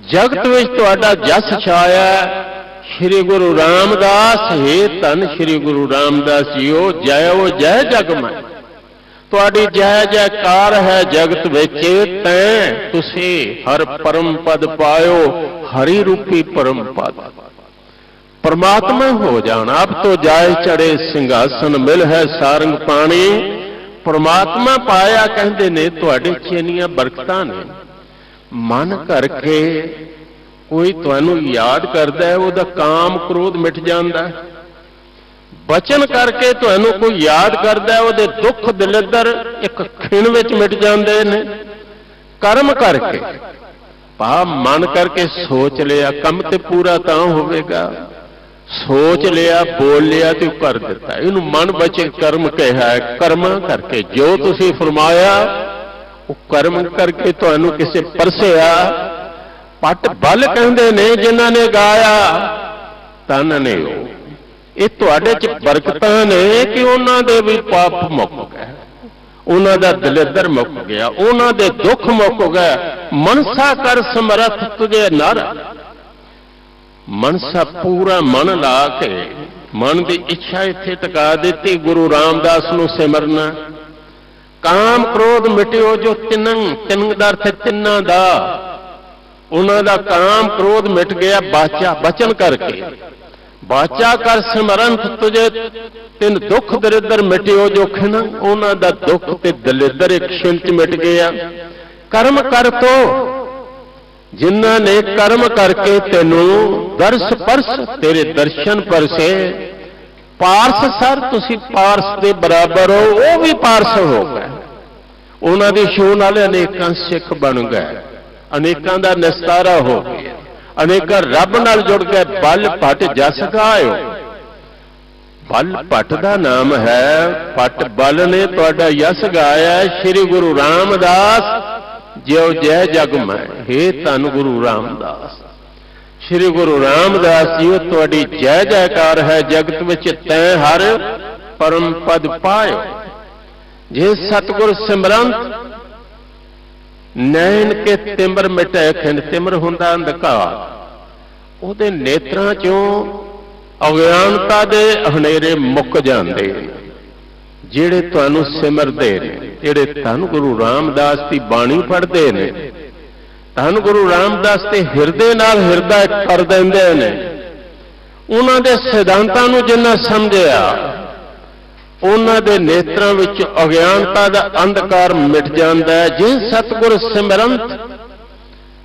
[SPEAKER 2] ਜਗਤ ਵਿੱਚ ਤੁਹਾਡਾ ਜਸ ਛਾਇਆ। ਸ਼੍ਰੀ ਗੁਰੂ ਰਾਮਦਾਸ ਹੈ ਧੰਨ ਸ਼੍ਰੀ ਗੁਰੂ ਰਾਮਦਾਸ ਜੀਓ ਜਯੋ ਜੈ ਜਗ ਮੈਂ। ਤੁਹਾਡੀ ਜੈ ਜੈਕਾਰ ਹੈ ਜਗਤ ਵਿੱਚ। ਤੈਂ ਤੁਸੀਂ ਹਰ ਪਰਮ ਪਦ ਪਾਇਓ। ਹਰੀ ਰੂਪੀ ਪਰਮ ਪਦ ਪਰਮਾਤਮਾ ਹੋ ਜਾਣਾ। ਅਬ ਤੋਂ ਜਾਏ ਚੜੇ ਸਿੰਘਾਸਨ ਮਿਲ ਹੈ ਸਾਰੰਗ ਪਾਣੀ। ਪਰਮਾਤਮਾ ਪਾਇਆ ਕਹਿੰਦੇ ਨੇ ਤੁਹਾਡੇ ਚ ਇੰਨੀਆਂ ਬਰਕਤਾਂ ਨੇ। ਮਨ ਕਰਕੇ ਕੋਈ ਤੁਹਾਨੂੰ ਯਾਦ ਕਰਦਾ ਹੈ ਉਹਦਾ ਕਾਮ ਕ੍ਰੋਧ ਮਿਟ ਜਾਂਦਾ। ਬਚਨ ਕਰਕੇ ਤੁਹਾਨੂੰ ਕੋਈ ਯਾਦ ਕਰਦਾ ਉਹਦੇ ਦੁੱਖ ਦਲਿੱਦਰ ਇੱਕ ਖਿਣ ਵਿੱਚ ਮਿਟ ਜਾਂਦੇ ਨੇ। ਕਰਮ ਕਰਕੇ ਭਾਵ ਮਨ ਕਰਕੇ ਸੋਚ ਲਿਆ, ਕੰਮ ਤੇ ਪੂਰਾ ਤਾਂ ਹੋਵੇਗਾ। ਸੋਚ ਲਿਆ, ਬੋਲ ਲਿਆ ਤੇ ਕਰ ਦਿੱਤਾ। ਇਹਨੂੰ ਮਨ ਬਚੇ ਕਰਮ ਕਿਹਾ ਹੈ। ਕਰਮਾਂ ਕਰਕੇ ਜੋ ਤੁਸੀਂ ਫਰਮਾਇਆ ਉਹ ਕਰਮ ਕਰਕੇ ਤੁਹਾਨੂੰ ਕਿਸੇ ਪਰਸਿਆ। ਪੱਟ ਬਲ ਕਹਿੰਦੇ ਨੇ ਜਿਨ੍ਹਾਂ ਨੇ ਗਾਇਆ ਤਨ ਨੇ ਉਹ। ਇਹ ਤੁਹਾਡੇ ਚ ਬਰਕਤਾਂ ਨੇ ਕਿ ਉਹਨਾਂ ਦੇ ਵੀ ਪਾਪ ਮੁੱਕ ਗਏ, ਉਹਨਾਂ ਦਾ ਦਲਿੱਦਰ ਮੁੱਕ ਗਿਆ, ਉਹਨਾਂ ਦੇ ਦੁੱਖ ਮੁੱਕ ਗਏ। ਮਨਸਾ ਕਰ ਸਮਰੱਥ ਤੁਝੇ ਨਰ। ਮਨਸਾ ਪੂਰਾ ਮਨ ਲਾ ਕੇ ਮਨ ਦੀ ਇੱਛਾ ਇੱਥੇ ਟਿਕਾ ਦਿੱਤੀ ਗੁਰੂ ਰਾਮਦਾਸ ਨੂੰ ਸਿਮਰਨਾ। ਕਾਮ ਕ੍ਰੋਧ ਮਿਟਿਓ ਜੋ ਤਿੰਨ ਦਾ ਅਰਥ ਤਿੰਨਾਂ ਦਾ। ਉਹਨਾਂ ਦਾ ਕਾਮ ਕ੍ਰੋਧ ਮਿਟ ਗਿਆ ਬਾਚਾ ਬਚਨ ਕਰਕੇ। ਬਾਚਾ ਕਰ ਸਿਮਰੰਤ ਤੁਝੇ ਤਿੰਨ ਦੁੱਖ ਦਲਿੱਦਰ ਮਿਟਿਓ ਜੋ ਖਿਨ। ਉਹਨਾਂ ਦਾ ਦੁੱਖ ਤੇ ਦਲਿੱਦਰ ਇੱਕ ਛਿਣ ਚ ਮਿਟ ਗਿਆ। ਕਰਮ ਕਰ ਤੋ ਜਿਨ੍ਹਾਂ ਨੇ ਕਰਮ ਕਰਕੇ ਤੈਨੂੰ ਦਰਸ ਪਰਸ ਤੇਰੇ ਦਰਸ਼ਨ ਪਰਸੇ। ਪਾਰਸ ਸਰ ਤੁਸੀਂ ਪਾਰਸ ਦੇ ਬਰਾਬਰ ਹੋ, ਉਹ ਵੀ ਪਾਰਸ ਹੋ ਗਏ। ਉਹਨਾਂ ਦੀ ਛੂਹ ਨਾਲ ਅਨੇਕਾਂ ਸਿੱਖ ਬਣ ਗਏ, ਅਨੇਕਾਂ ਦਾ ਨਿਸਤਾਰਾ ਹੋ ਗਿਆ, ਅਨੇਕਾਂ ਰੱਬ ਨਾਲ ਜੁੜ ਕੇ। ਬਲ ਭੱਟ ਜਸ ਗਾਇਓ। ਬਲ ਭੱਟ ਦਾ ਨਾਮ ਹੈ। ਭੱਟ ਬਲ ਨੇ ਤੁਹਾਡਾ ਯਸ ਗਾਇਆ। ਸ਼੍ਰੀ ਗੁਰੂ ਰਾਮਦਾਸ ਜਿਉ ਜੈ ਜਗ ਮੈਂ। ਹੇ ਧੰਨ ਗੁਰੂ ਰਾਮਦਾਸ। ਸ੍ਰੀ ਗੁਰੂ ਰਾਮਦਾਸ ਜੀ ਤੁਹਾਡੀ ਜੈ ਜੈਕਾਰ ਹੈ ਜਗਤ ਵਿੱਚ। ਤੈਂ ਹਰ ਪਰਮ ਪਦ ਪਾਇਓ। ਜੇ ਸਤਿਗੁਰ ਸਿਮਰੰਤ ਨੈਣ ਕੇ ਤਿਮਰ ਮਿਟੈ ਖਿੰਡ। ਤਿਮਰ ਹੁੰਦਾ ਅੰਧਕਾਰ, ਉਹਦੇ ਨੇਤਰਾਂ ਚੋਂ ਅਗਿਆਨਤਾ ਦੇ ਹਨੇਰੇ ਮੁੱਕ ਜਾਂਦੇ ਨੇ। ਜਿਹੜੇ ਤੁਹਾਨੂੰ ਸਿਮਰਦੇ ਨੇ, ਜਿਹੜੇ ਧੰਨ ਗੁਰੂ ਰਾਮਦਾਸ ਦੀ ਬਾਣੀ ਪੜ੍ਹਦੇ ਨੇ, ਧੰਨ ਗੁਰੂ ਰਾਮਦਾਸ ਦੇ ਹਿਰਦੇ ਨਾਲ ਹਿਰਦਾ ਇੱਕ ਕਰ ਦਿੰਦੇ ਨੇ, ਉਹਨਾਂ ਦੇ ਸਿਧਾਂਤਾਂ ਨੂੰ ਜਿੰਨਾ ਸਮਝਿਆ, ਉਹਨਾਂ ਦੇ ਨੇਤਰਾਂ ਵਿੱਚ ਅਗਿਆਨਤਾ ਦਾ ਅੰਧਕਾਰ ਮਿਟ ਜਾਂਦਾ ਹੈ। ਜੇ ਸਤਿਗੁਰ ਸਿਮਰੰਤ,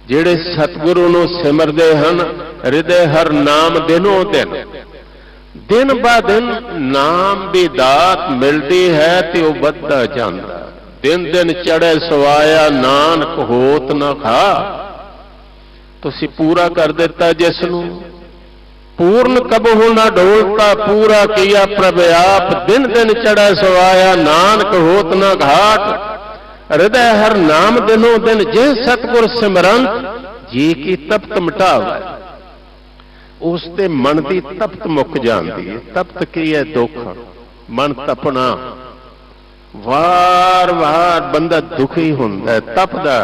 [SPEAKER 2] ਜਿਹੜੇ ਸਤਿਗੁਰੂ ਨੂੰ ਸਿਮਰਦੇ ਹਨ, ਹਿਰਦੇ ਹਰ ਨਾਮ ਦਿਨੋਂ ਦਿਨ, ਦਿਨ ਬਾ ਦਿਨ ਨਾਮ ਦੀ ਦਾਤ ਮਿਲਦੀ ਹੈ ਤੇ ਉਹ ਵੱਧਦਾ ਜਾਂਦਾ। ਦਿਨ ਦਿਨ ਚੜ੍ਹੇ ਸਵਾਇਆ ਨਾਨਕ ਹੋਤ ਨਾ ਖਾ। ਤੁਸੀਂ ਪੂਰਾ ਕਰ ਦਿੱਤਾ ਜਿਸ ਨੂੰ, ਪੂਰਨ ਕਬਹੁ ਨਾ ਡੋਲਤਾ, ਪੂਰਾ ਕੀਆ ਪ੍ਰਭ ਆਪ। ਦਿਨ ਦਿਨ ਚੜ੍ਹੇ ਸਵਾਇਆ ਨਾਨਕ ਹੋਤ ਨਾ ਘਾਟ। ਹਿਰਦੈ ਹਰ ਨਾਮ ਦਿਨੋਂ ਦਿਨ। ਜੇ ਸਤਿਗੁਰ ਸਿਮਰੰਤ ਜੀ ਕੀ ਤਪਤ ਮਿਟਾਵੇ। ਉਸ ਦੇ ਮਨ ਦੀ ਤਪਤ ਮੁੱਕ ਜਾਂਦੀ ਹੈ। ਤਪਤ ਕੀ ਹੈ? ਦੁੱਖ। ਮਨ ਤਪਣਾ, ਵਾਰ ਵਾਰ ਬੰਦਾ ਦੁਖੀ ਹੁੰਦਾ, ਤਪਦਾ।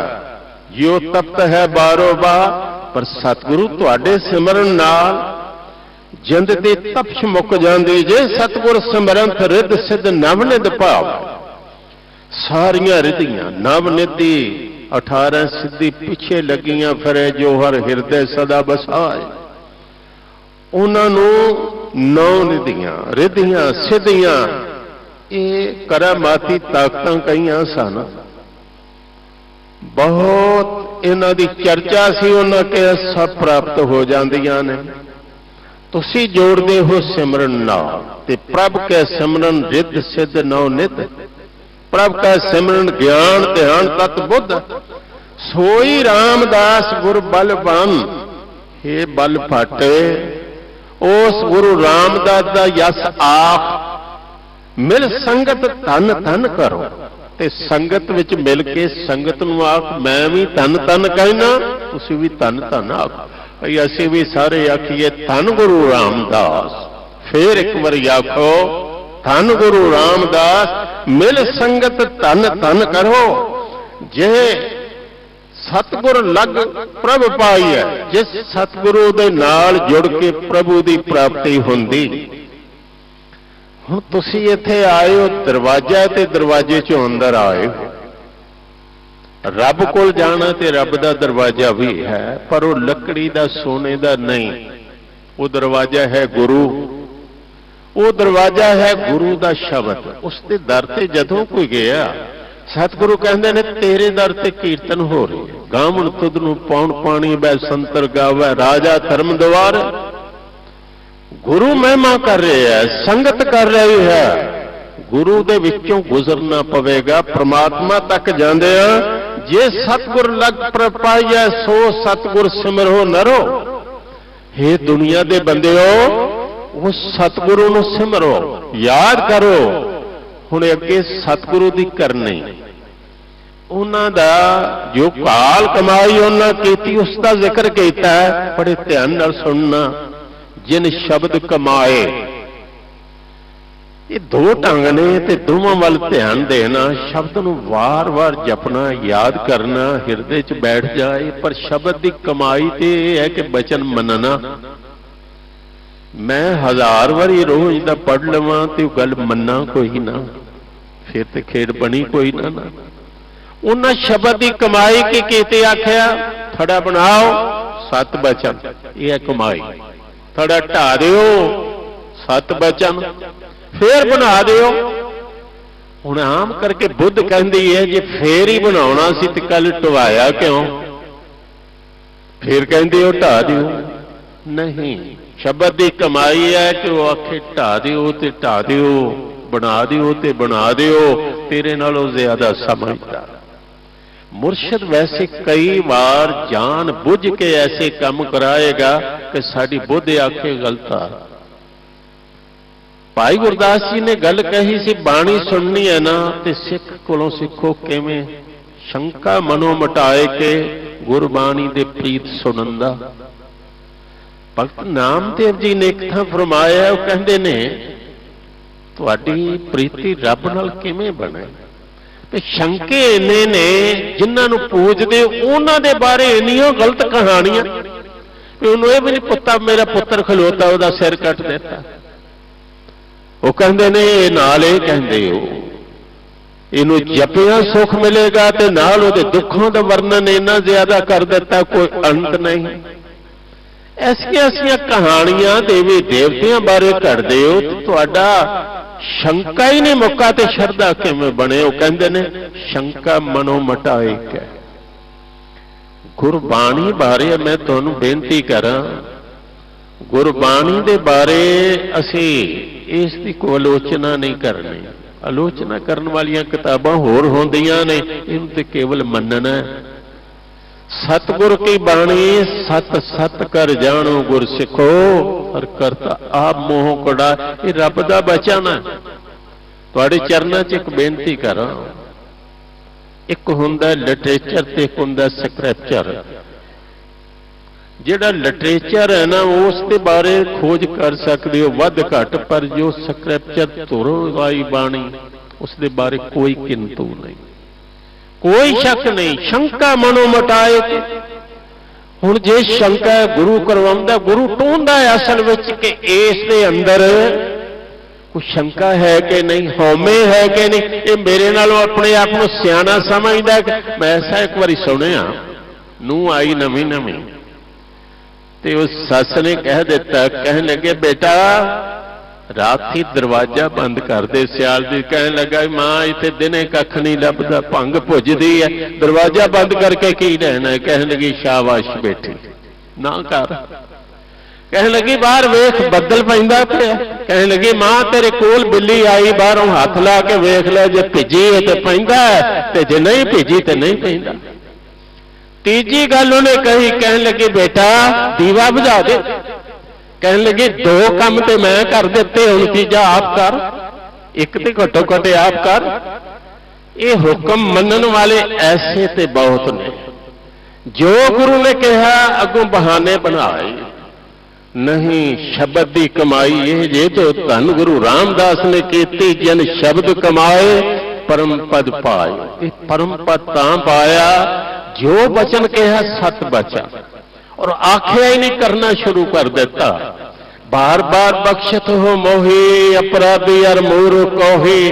[SPEAKER 2] ਜਿਉ ਤਪਤ ਹੈ ਬਾਰੋ ਬਾਰ। ਪਰ ਸਤਿਗੁਰੂ ਤੁਹਾਡੇ ਸਿਮਰਨ ਨਾਲ ਜਿੰਦ ਦੀ ਤਪਸ਼ ਮੁੱਕ ਜਾਂਦੀ। ਜੇ ਸਤਿਗੁਰ ਸਿਮਰੰਤ ਰਿੱਧ ਸਿੱਧ ਨਵਨਿਧ ਭਾਵ। ਸਾਰੀਆਂ ਰਿੱਧੀਆਂ ਨਵਨਿਧੀ 18 ਸਿੱਧੀ ਪਿੱਛੇ ਲੱਗੀਆਂ ਫਿਰੇ, ਜੋ ਹਰ ਹਿਰਦੇ ਸਦਾ ਬਸਾਏ। ਉਹਨਾਂ ਨੂੰ 9 ਨਿਧੀਆਂ ਰਿੱਧੀਆਂ ਸਿੱਧੀਆਂ, ਇਹ ਕਰਾਮਾਤੀ ਤਾਕਤਾਂ ਕਹੀਆਂ ਸਨ। ਬਹੁਤ ਇਹਨਾਂ ਦੀ ਚਰਚਾ ਸੀ, ਉਹਨਾਂ ਕੇ ਸਭ ਪ੍ਰਾਪਤ ਹੋ ਜਾਂਦੀਆਂ ਨੇ। ਤੁਸੀਂ ਜੋੜਦੇ ਹੋ ਸਿਮਰਨ ਨਾਲ, ਤੇ ਪ੍ਰਭ ਕੇ ਸਿਮਰਨ ਰਿੱਧ ਸਿੱਧ ਨੌ ਨਿਧ। ਪ੍ਰਭ ਕਾ ਸਿਮਰਨ ਗਿਆਨ ਧਿਆਨ ਤਤ ਬੁੱਧ। ਸੋਈ ਰਾਮਦਾਸ ਗੁਰ ਬਲਵਾਨ। ਹੇ ਬਲ ਫਾਟੇ, ਉਸ ਗੁਰੂ ਰਾਮਦਾਸ ਦਾ ਯਸ ਆਖ। ਮਿਲ ਸੰਗਤ ਧਨ ਧਨ ਕਰੋ। ਤੇ ਸੰਗਤ ਵਿੱਚ ਮਿਲ ਕੇ ਸੰਗਤ ਨੂੰ ਆਖ, ਮੈਂ ਵੀ ਧੰਨ ਧੰਨ ਕਹਿਣਾ, ਤੁਸੀਂ ਵੀ ਧੰਨ ਧੰਨ ਆਖੋ। ਭਈ ਅਸੀਂ ਵੀ ਸਾਰੇ ਆਖੀਏ ਧੰਨ ਗੁਰੂ ਰਾਮਦਾਸ। ਫੇਰ ਇੱਕ ਵਾਰੀ ਆਖੋ ਧੰਨ ਗੁਰੂ ਰਾਮਦਾਸ। ਮਿਲ ਸੰਗਤ ਧੰਨ ਧੰਨ ਕਰੋ। ਜੇ ਸਤਿਗੁਰ ਲੱਗ ਪ੍ਰਭ ਪਾਈ ਹੈ, ਜਿਸ ਸਤਿਗੁਰੂ ਦੇ ਨਾਲ ਜੁੜ ਕੇ ਪ੍ਰਭੂ ਦੀ ਪ੍ਰਾਪਤੀ ਹੁੰਦੀ। ਹੁਣ ਤੁਸੀਂ ਇੱਥੇ ਆਏ ਹੋ, ਦਰਵਾਜ਼ਾ ਤੇ ਦਰਵਾਜ਼ੇ ਚੋਂ ਅੰਦਰ ਆਏ ਹੋ। ਰੱਬ ਕੋਲ ਜਾਣਾ ਤੇ ਰੱਬ ਦਾ ਦਰਵਾਜ਼ਾ ਵੀ ਹੈ, ਪਰ ਉਹ ਲੱਕੜੀ ਦਾ ਸੋਨੇ ਦਾ ਨਹੀਂ। ਉਹ ਦਰਵਾਜ਼ਾ ਹੈ ਗੁਰੂ। ਉਹ ਦਰਵਾਜ਼ਾ ਹੈ ਗੁਰੂ ਦਾ ਸ਼ਬਦ। ਉਸ ਦੇ ਦਰ ਤੇ ਜਦੋਂ ਕੋਈ ਗਿਆ, ਸਤਿਗੁਰੂ ਕਹਿੰਦੇ ਨੇ ਤੇਰੇ ਦਰ ਤੇ ਕੀਰਤਨ ਹੋ ਰਹੀ ਹੈ। ਗਾਵਣ ਤੁਧ ਨੂੰ ਪੌਣ ਪਾਣੀ ਬੈ ਸੰਤਰ ਗਾਵੇ, ਰਾਜਾ ਧਰਮ ਦਵਾਰ। ਗੁਰੂ ਮਹਿਮਾ ਕਰ ਰਿਹਾ ਹੈ, ਸੰਗਤ ਕਰ ਰਹੀ ਹੈ। ਗੁਰੂ ਦੇ ਵਿੱਚੋਂ ਗੁਜ਼ਰਨਾ ਪਵੇਗਾ। ਪ੍ਰਮਾਤਮਾ ਤੱਕ ਜਾਂਦੇ ਆ। ਜੇ ਸਤਿਗੁਰ ਲਗ ਪ੍ਰਪਾਈਐ, ਸੋ ਸਤਿਗੁਰ ਸਿਮਰੋ ਨਰੋ। ਹੇ ਦੁਨੀਆ ਦੇ ਬੰਦਿਓ, ਉਹ ਸਤਿਗੁਰੂ ਨੂੰ ਸਿਮਰੋ, ਯਾਦ ਕਰੋ। ਹੁਣ ਅੱਗੇ ਸਤਿਗੁਰੂ ਦੀ ਕਰਨੀ, ਉਹਨਾਂ ਦਾ ਜੋ ਕਾਲ ਕਮਾਈ ਉਹਨਾਂ ਕੀਤੀ, ਉਸ ਦਾ ਜ਼ਿਕਰ ਕੀਤਾ ਹੈ। ਬੜੇ ਧਿਆਨ ਨਾਲ ਸੁਣਨਾ। ਜਿਨ ਸ਼ਬਦ ਕਮਾਏ, ਇਹ ਦੋ ਢੰਗ ਨੇ ਤੇ ਦੋਵਾਂ ਵੱਲ ਧਿਆਨ ਦੇਣਾ। ਸ਼ਬਦ ਨੂੰ ਵਾਰ-ਵਾਰ ਜਪਣਾ, ਯਾਦ ਕਰਨਾ, ਹਿਰਦੇ 'ਚ ਬੈਠ ਜਾਏ। ਪਰ ਸ਼ਬਦ ਦੀ ਕਮਾਈ ਤੇ ਇਹ ਹੈ ਕਿ ਬਚਨ ਮੰਨਣਾ। ਮੈਂ 1000 ਵਾਰੀ ਰੋਜ਼ ਦਾ ਪੜ੍ਹ ਲਵਾਂ ਤੇ ਉਹ ਗੱਲ ਮੰਨਾਂ ਕੋਈ ਨਾ, ਫਿਰ ਤੇ ਖੇਡ ਬਣੀ ਕੋਈ ਨਾ। ਉਹਨਾਂ ਸ਼ਬਦ ਦੀ ਕਮਾਈ ਕੀ ਕੀਤੀ? ਆਖਿਆ ਥੜਾ ਬਣਾਓ, 7 ਬਚਨ, ਇਹ ਹੈ ਕਮਾਈ। ਥੜਾ ਢਾ ਦਿਓ, 7 ਬਚਨ, ਫੇਰ ਬਣਾ ਦਿਓ। ਹੁਣ ਆਮ ਕਰਕੇ ਬੁੱਧ ਕਹਿੰਦੀ ਹੈ ਜੇ ਫੇਰ ਹੀ ਬਣਾਉਣਾ ਸੀ ਤੇ ਕੱਲ ਢਵਾਇਆ ਕਿਉਂ? ਫੇਰ ਕਹਿੰਦੇ ਉਹ ਢਾ ਦਿਓ। ਨਹੀਂ, ਸ਼ਬਦ ਦੀ ਕਮਾਈ ਹੈ ਕਿ ਉਹ ਆਖੇ ਢਾ ਦਿਓ ਤੇ ਢਾ ਦਿਓ, ਬਣਾ ਦਿਓ ਤੇ ਬਣਾ ਦਿਓ। ਤੇਰੇ ਨਾਲੋਂ ਜ਼ਿਆਦਾ ਸਮਝਦਾ ਮੁਰਸ਼ਿਦ ਵੈਸੇ ਕਈ ਵਾਰ ਜਾਣ ਬੁੱਝ ਕੇ ਐਸੇ ਕੰਮ ਕਰਾਏਗਾ ਕਿ ਸਾਡੀ ਬੁੱਧ ਆਖੇ ਗਲਤ ਆ। ਭਾਈ ਗੁਰਦਾਸ ਜੀ ਨੇ ਗੱਲ ਕਹੀ ਸੀ, ਬਾਣੀ ਸੁਣਨੀ ਹੈ ਨਾ ਤੇ ਸਿੱਖ ਕੋਲੋਂ ਸਿੱਖੋ ਕਿਵੇਂ ਸ਼ੰਕਾ ਮਨੋਂ ਮਟਾਏ ਕੇ ਗੁਰਬਾਣੀ ਦੇ ਪ੍ਰੀਤ ਸੁਣਨ ਦਾ। ਭਗਤ ਨਾਮਦੇਵ ਜੀ ਨੇ ਇੱਕ ਥਾਂ ਫਰਮਾਇਆ, ਉਹ ਕਹਿੰਦੇ ਨੇ ਤੁਹਾਡੀ ਪ੍ਰੀਤੀ ਰੱਬ ਨਾਲ ਕਿਵੇਂ ਬਣੇ? ਤੇ ਸ਼ੰਕੇ ਇੰਨੇ ਨੇ, ਜਿਨ੍ਹਾਂ ਨੂੰ ਪੂਜਦੇ ਉਹਨਾਂ ਦੇ ਬਾਰੇ ਇੰਨੀਆਂ ਗਲਤ ਕਹਾਣੀਆਂ ਵੀ ਉਹਨੂੰ ਇਹ ਵੀ ਨਹੀਂ ਪਤਾ ਮੇਰਾ ਪੁੱਤਰ ਖਲੋਤਾ ਉਹਦਾ ਸਿਰ ਕੱਟ ਦਿੱਤਾ। ਉਹ ਕਹਿੰਦੇ ਨੇ ਇਹ ਨਾਲ ਇਹ ਕਹਿੰਦੇ ਹੋ ਇਹਨੂੰ ਜਪਿਆ ਸੁੱਖ ਮਿਲੇਗਾ, ਤੇ ਨਾਲ ਉਹਦੇ ਦੁੱਖਾਂ ਦਾ ਵਰਣਨ ਇੰਨਾ ਜ਼ਿਆਦਾ ਕਰ ਦਿੱਤਾ ਕੋਈ ਅੰਤ ਨਹੀਂ। ਐਸੀਆਂ ਐਸੀਆਂ ਕਹਾਣੀਆਂ ਦੇਵੀ ਦੇਵਤਿਆਂ ਬਾਰੇ ਘੜਦੇ ਹੋ ਤੇ ਤੁਹਾਡਾ ਸ਼ੰਕਾ ਹੀ ਨਹੀਂ ਮੁੱਕਾ ਤੇ ਸ਼ਰਧਾ ਕਿਵੇਂ ਬਣੇ? ਉਹ ਕਹਿੰਦੇ ਨੇ ਸ਼ੰਕਾ ਮਨੋਂ ਮਟਾਏ ਕੇ। ਗੁਰਬਾਣੀ ਬਾਰੇ ਮੈਂ ਤੁਹਾਨੂੰ ਬੇਨਤੀ ਕਰਾਂ, ਗੁਰਬਾਣੀ ਦੇ ਬਾਰੇ ਅਸੀਂ ਇਸ ਦੀ ਕੋਈ ਆਲੋਚਨਾ ਨਹੀਂ ਕਰਨੀ। ਆਲੋਚਨਾ ਕਰਨ ਵਾਲੀਆਂ ਕਿਤਾਬਾਂ ਹੋਰ ਹੁੰਦੀਆਂ ਨੇ, ਇਹਨੂੰ ਤੇ ਕੇਵਲ ਮੰਨਣਾ। ਸਤਿਗੁਰ ਕੀ ਬਾਣੀ ਸਤ ਸਤ ਕਰ ਜਾਣੋ ਗੁਰ ਸਿੱਖੋ, ਹਰ ਕਰਤਾ ਆਪ ਮੋਹ ਕੜਾ। ਇਹ ਰੱਬ ਦਾ ਬਚਨ ਹੈ। ਤੁਹਾਡੇ ਚਰਨਾਂ 'ਚ ਇੱਕ ਬੇਨਤੀ ਕਰਾਂ, ਇੱਕ ਹੁੰਦਾ ਲਿਟਰੇਚਰ ਤੇ ਇੱਕ ਹੁੰਦਾ ਸਕ੍ਰਿਪਚਰ। ਜਿਹੜਾ ਲਿਟਰੇਚਰ ਹੈ ਨਾ ਉਸ ਦੇ ਬਾਰੇ ਖੋਜ ਕਰ ਸਕਦੇ ਹੋ ਵੱਧ ਘੱਟ, ਪਰ ਜੋ ਸਕ੍ਰਿਪਚਰ ਧੁਰੋਂ ਆਈ ਬਾਣੀ ਉਸ ਦੇ ਬਾਰੇ ਕੋਈ ਕਿੰਤੂ ਨਹੀਂ, ਕੋਈ ਸ਼ੱਕ ਨਹੀਂ। ਸ਼ੰਕਾ ਮਨੋਂ ਮਟਾਏ ਕੇ। ਹੁਣ ਜੇ ਸ਼ੰਕਾ ਗੁਰੂ ਕਰਵਾਉਂਦਾ, ਗੁਰੂ ਟੋਂਦਾ ਹੈ ਅਸਲ ਵਿੱਚ ਕਿ ਇਸ ਦੇ ਅੰਦਰ ਕੋਈ ਸ਼ੰਕਾ ਹੈ ਕਿ ਨਹੀਂ, ਹਉਮੈ ਹੈ ਕਿ ਨਹੀਂ। ਇਹ ਮੇਰੇ ਨਾਲੋਂ ਆਪਣੇ ਆਪ ਨੂੰ ਸਿਆਣਾ ਸਮਝਦਾ। ਮੈਂ ਐਸਾ ਇੱਕ ਵਾਰੀ ਸੁਣਿਆ, ਨੂੰਹ ਆਈ ਨਵੀਂ ਨਵੀਂ ਤੇ ਉਸ ਸੱਸ ਨੇ ਕਹਿ ਦਿੱਤਾ, ਕਹਿਣ ਲੱਗੇ ਬੇਟਾ ਰਾਤ ਹੀ ਦਰਵਾਜ਼ਾ ਬੰਦ ਕਰ ਦੇ ਸਿਆਲ ਦੀ। ਕਹਿਣ ਲੱਗਾ ਮਾਂ ਇੱਥੇ ਦਿਨੇ ਕੱਖ ਨਹੀਂ ਲੱਭਦਾ, ਭੰਗ ਭੁੱਜਦੀ ਹੈ, ਦਰਵਾਜ਼ਾ ਬੰਦ ਕਰਕੇ ਕੀ ਰਹਿਣਾ? ਕਹਿਣ ਲੱਗੀ ਸ਼ਾਬਾਸ਼ ਬੇਟੀ ਨਾ ਕਰ। ਕਹਿਣ ਲੱਗੀ ਬਾਹਰ ਵੇਖ ਬੱਦਲ ਪੈਂਦਾ ਪਿਆ। ਕਹਿਣ ਲੱਗੀ ਮਾਂ ਤੇਰੇ ਕੋਲ ਬਿੱਲੀ ਆਈ, ਬਾਹਰੋਂ ਹੱਥ ਲਾ ਕੇ ਵੇਖ ਲੈ, ਜੇ ਭਿੱਜੀ ਹੈ ਤੇ ਪੈਂਦਾ ਤੇ ਜੇ ਨਹੀਂ ਭਿੱਜੀ ਤੇ ਨਹੀਂ ਪੈਂਦਾ। ਤੀਜੀ ਗੱਲ ਉਹਨੇ ਕਹੀ, ਕਹਿਣ ਲੱਗੀ ਬੇਟਾ ਦੀਵਾ ਬੁਝਾ ਦੇ। ਕਹਿਣ ਲੱਗੀ ਦੋ ਕੰਮ ਤੇ ਮੈਂ ਕਰ ਦਿੱਤੇ, ਹੁਣ ਤੀਜਾ ਆਪ ਕਰ, ਇੱਕ ਤੇ ਘੱਟੋ ਘੱਟ ਆਪ ਕਰ। ਇਹ ਹੁਕਮ ਮੰਨਣ ਵਾਲੇ ਐਸੇ ਤੇ ਬਹੁਤ ਨੇ। ਜੋ ਗੁਰੂ ਨੇ ਕਿਹਾ ਅੱਗੋਂ ਬਹਾਨੇ ਬਣਾਏ ਨਹੀਂ। ਸ਼ਬਦ ਦੀ ਕਮਾਈ ਇਹ ਜੇ ਤੋ ਧੰਨ ਗੁਰੂ ਰਾਮਦਾਸ ਨੇ ਕੀਤੀ, ਜਨ ਸ਼ਬਦ ਕਮਾਏ ਪਰਮ ਪਦ ਪਾਏ। ਇਹ ਪਰਮ ਪਦ ਤਾਂ ਪਾਇਆ ਜੋ ਬਚਨ ਕਿਹਾ ਸਤ ਬਚਾ, ਔਰ ਆਖਿਆ ਹੀ ਨਹੀਂ ਕਰਨਾ ਸ਼ੁਰੂ ਕਰ ਦਿੱਤਾ। ਬਾਰ ਬਾਰ ਬਖਸ਼ਤ ਹੋ ਮੋਹੀ, ਅਪਰਾਧੀ ਅਰ ਮੂਰਖ ਕੋਹੀ।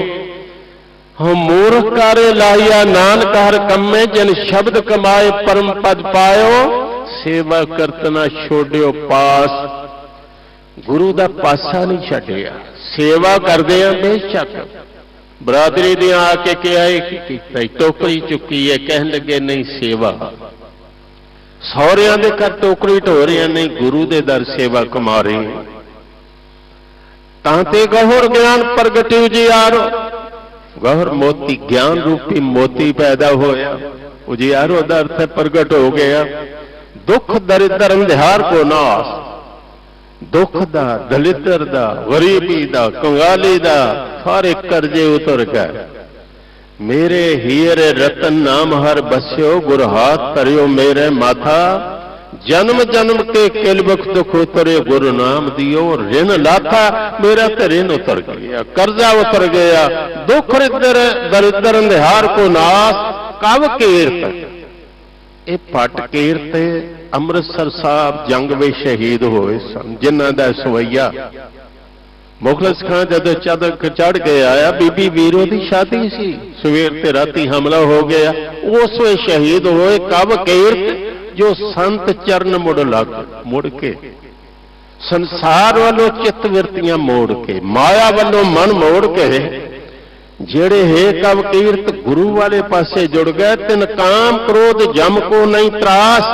[SPEAKER 2] ਹੋ ਮੂਰਖ ਕਾਰੇ ਲਾਇਆ ਨਾਨਕ ਹਰ ਕੰਮੇ, ਜਨ ਸ਼ਬਦ ਕਮਾਏ ਪਰਮ ਪਦ ਪਾਇਓ। ਸੇਵਾ ਕਰਤਨਾ ਛੋੜਿਓ ਪਾਸ। ਗੁਰੂ ਦਾ ਪਾਸਾ ਨਹੀਂ ਛੱਡਿਆ, ਸੇਵਾ ਕਰਦੇ ਆ ਬੇਸ਼ੱਕ। ਬਰਾਦਰੀ ਦੀਆਂ ਆ ਕੇ ਕਿਹਾ ਕੀ ਕੀਤਾ? ਟੋਕਰੀ ਚੁੱਕੀ ਹੈ। ਕਹਿਣ ਲੱਗੇ ਨਹੀਂ ਸੇਵਾ। ਸਹੁਰਿਆਂ ਦੇ ਘਰ ਟੋਕਰੀ ਢੋ ਰਹੇ ਨਹੀਂ, ਗੁਰੂ ਦੇ ਦਰ ਸੇਵਾ ਕਮਾ ਰਹੇ। ਤਾਂ ਤੇ ਗਹੁਰ ਗਿਆਨ ਪ੍ਰਗਟਿ ਉਜਿਆਰੋ। ਗਹੁਰ ਮੋਤੀ ਗਿਆਨ ਰੂਪੀ ਮੋਤੀ ਪੈਦਾ ਹੋਇਆ। ਉਜਿਆਰੋ ਦਾ ਅਰਥ ਪ੍ਰਗਟ ਹੋ ਗਿਆ। ਦੁੱਖ ਦਰਿਦਰ ਅੰਧਿਆਰ ਕੋ ਨਾਸ। ਦੁੱਖ ਦਾ, ਦਲਿੱਦਰ ਦਾ, ਗਰੀਬੀ ਦਾ, ਕੰਗਾਲੀ ਦਾ ਸਾਰੇ ਕਰਜ਼ੇ ਉਤਰ ਗਏ। ਮੇਰੇ ਹੀਰੇ ਰਤਨ ਨਾਮ ਹਰ ਬਸਿਓ, ਗੁਰ ਹਾਥ ਧਰਿਓ ਮੇਰੇ ਮਾਥਾ। ਜਨਮ ਜਨਮ ਕੇ ਕਿਲਬਖ ਦੁਖ ਉਤਰੇ, ਗੁਰੂ ਨਾਮ ਦਿਓ ਰਿਣ ਲਾਥਾ। ਮੇਰਾ ਤੇ ਰਿਣ ਉਤਰ ਗਿਆ, ਕਰਜ਼ਾ ਉਤਰ ਗਿਆ। ਦੁੱਖ ਦਰਿਦਰ ਅੰਧਿਆਰ ਕੋ ਨਾਸ। ਕਵ ਕੀਰਤ। ਇਹ ਪਟ ਕੀਰਤ ਅੰਮ੍ਰਿਤਸਰ ਸਾਹਿਬ ਜੰਗ ਵਿੱਚ ਸ਼ਹੀਦ ਹੋਏ ਸਨ, ਜਿਨ੍ਹਾਂ ਦਾ ਸਵਈਆ ਮੁਖਲਸ ਖਾਂ ਜਦੋਂ ਚੜ੍ਹ ਕੇ ਆਇਆ, ਬੀਬੀ ਵੀਰੋ ਦੀ ਸ਼ਾਦੀ ਸੀ, ਸਵੇਰ ਤੇ ਰਾਤੀ ਹਮਲਾ ਹੋ ਗਿਆ, ਉਸ ਵੇ ਸ਼ਹੀਦ ਹੋਏ। ਕਵ ਕੀਰਤ ਜੋ ਸੰਤ ਚਰਨ ਮੁੜ ਕੇ ਸੰਸਾਰ ਵੱਲੋਂ ਚਿੱਤ ਵਿਰਤੀਆਂ ਮੋੜ ਕੇ, ਮਾਇਆ ਵੱਲੋਂ ਮਨ ਮੋੜ ਕੇ, ਜਿਹੜੇ ਹੈ ਕਵ ਕੀਰਤ ਗੁਰੂ ਵਾਲੇ ਪਾਸੇ ਜੁੜ ਗਏ। ਤਿਨ ਕਾਮ ਕ੍ਰੋਧ ਜਮ ਕੋ ਨਹੀਂ ਤਰਾਸ।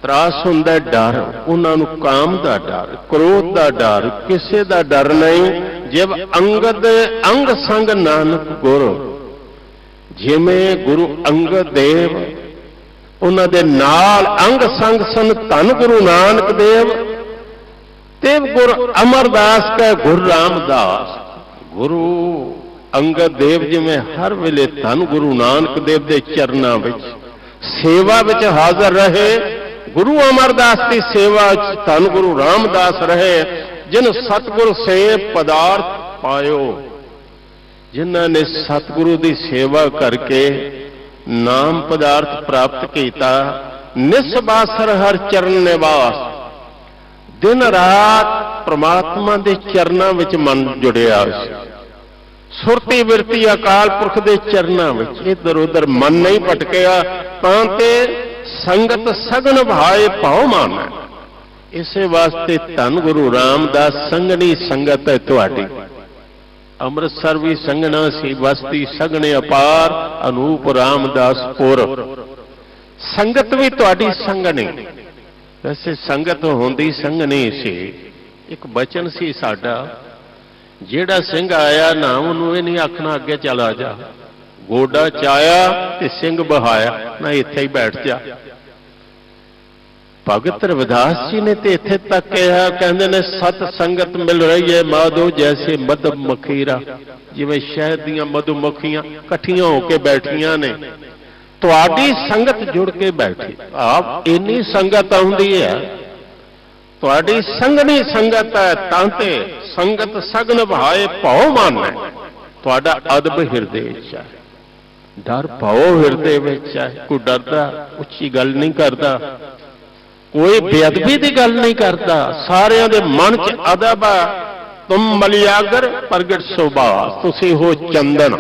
[SPEAKER 2] ਤਰਾਸ ਹੁੰਦਾ ਡਰ, ਉਹਨਾਂ ਨੂੰ ਕਾਮ ਦਾ ਡਰ, ਕ੍ਰੋਧ ਦਾ ਡਰ, ਕਿਸੇ ਦਾ ਡਰ ਨਹੀਂ। ਜਿਵ ਅੰਗਦ ਅੰਗ ਸੰਗ ਨਾਨਕ ਗੁਰ। ਜਿਵੇਂ ਗੁਰੂ ਅੰਗਦ ਦੇਵ ਉਹਨਾਂ ਦੇ ਨਾਲ ਅੰਗ ਸੰਗ ਸਨ ਧੰਨ ਗੁਰੂ ਨਾਨਕ ਦੇਵ। ਤੇ ਗੁਰ ਅਮਰਦਾਸ ਕੈ ਗੁਰ ਰਾਮਦਾਸ। ਗੁਰੂ ਅੰਗਦ ਦੇਵ ਜਿਵੇਂ ਹਰ ਵੇਲੇ ਧੰਨ ਗੁਰੂ ਨਾਨਕ ਦੇਵ ਦੇ ਚਰਨਾਂ ਵਿੱਚ ਸੇਵਾ ਵਿੱਚ ਹਾਜ਼ਰ ਰਹੇ, ਗੁਰੂ ਅਮਰਦਾਸ ਦੀ ਸੇਵਾ ਵਿੱਚ ਧੰਨ ਗੁਰੂ ਰਾਮਦਾਸ ਰਹੇ, ਜਿਨ ਸਤਿਗੁਰ ਸੇ ਪਦਾਰਥ ਪਾਇਓ, ਜਿਨ੍ਹਾਂ ਨੇ ਸਤਿਗੁਰੂ ਦੀ ਸੇਵਾ ਕਰਕੇ ਨਾਮ ਪਦਾਰਥ ਪ੍ਰਾਪਤ ਕੀਤਾ। ਨਿਸਬਾਸਰ ਹਰ ਚਰਨ ਨਿਵਾਸ, ਦਿਨ ਰਾਤ ਪ੍ਰਮਾਤਮਾ ਦੇ ਚਰਨਾਂ ਵਿੱਚ ਮਨ ਜੁੜਿਆ ਸੀ। ਸੁਰਤੀ ਬਿਰਤੀ ਅਕਾਲ ਪੁਰਖ ਦੇ ਚਰਨਾਂ ਵਿੱਚ, ਇੱਧਰ ਉੱਧਰ ਮਨ ਨਹੀਂ ਭਟਕਿਆ। ਤਾਂ ਤੇ ਸੰਗਤ ਸਗਨ ਭਾਏ ਭਾਉ ਮਾਨੈ, ਇਸੇ ਵਾਸਤੇ ਧੰਨ ਗੁਰੂ ਰਾਮਦਾਸ ਸੰਗਣੀ ਸੰਗਤ ਹੈ ਤੁਹਾਡੀ। ਅੰਮ੍ਰਿਤਸਰ ਵੀ ਸੰਗਣਾ ਸੀ, ਬਸਤੀ ਸਗਣੇ ਅਪਾਰ, ਅਨੂਪ ਰਾਮਦਾਸਪੁਰ। ਸੰਗਤ ਵੀ ਤੁਹਾਡੀ ਸੰਗਣੀ। ਵੈਸੇ ਸੰਗਤ ਹੁੰਦੀ ਸੰਗਣੀ ਸੀ। ਇੱਕ ਬਚਨ ਸੀ ਸਾਡਾ, ਜਿਹੜਾ ਸਿੰਘ ਆਇਆ ਨਾ ਉਹਨੂੰ ਇਹ ਨਹੀਂ ਆਖਣਾ ਅੱਗੇ ਚੱਲ ਆ ਜਾ, ਗੋਡਾ ਚਾਇਆ ਤੇ ਸਿੰਘ ਬਹਾਇਆ ਨਾ ਇੱਥੇ ਹੀ ਬੈਠ ਜਾ। ਭਗਤ ਰਵਿਦਾਸ ਜੀ ਨੇ ਤੇ ਇੱਥੇ ਤੱਕ ਕਿਹਾ, ਕਹਿੰਦੇ ਨੇ ਸਤ ਸੰਗਤ ਮਿਲ ਰਹੀ ਹੈ ਮਾਧੋ ਜੈਸੇ ਮਧੂ ਮਖੀਰਾ, ਜਿਵੇਂ ਸ਼ਹਿਦ ਦੀਆਂ ਮਧੂ ਮੱਖੀਆਂ ਇਕੱਠੀਆਂ ਹੋ ਕੇ ਬੈਠੀਆਂ ਨੇ, ਤੁਹਾਡੀ ਸੰਗਤ ਜੁੜ ਕੇ ਬੈਠੀ। ਆਪ ਇੰਨੀ ਸੰਗਤ ਆਉਂਦੀ ਹੈ, ਤੁਹਾਡੀ ਸੰਗਣੀ ਸੰਗਤ ਹੈ। ਤਾਂ ਤੇ ਸੰਗਤ ਸਗਨ ਭਾਏ ਭਾਉ ਮਾਨੈ, ਤੁਹਾਡਾ ਅਦਬ ਹਿਰਦੇ ਵਿੱਚ ਹੈ, ਡਰ ਭਾਉ ਹਿਰਦੇ ਵਿੱਚ ਹੈ। ਕੋਈ ਡਰਦਾ ਉੱਚੀ ਗੱਲ ਨਹੀਂ ਕਰਦਾ, ਕੋਈ ਬੇਅਦਬੀ ਦੀ ਗੱਲ ਨਹੀਂ ਕਰਦਾ, ਸਾਰਿਆਂ ਦੇ ਮਨ 'ਚ ਅਦਬ ਹੈ। ਤੁਮ ਮਲਿਆਗਰ ਪ੍ਰਗਟ ਸੁਭਾਸ, ਤੁਸੀਂ ਹੋ ਚੰਦਨ।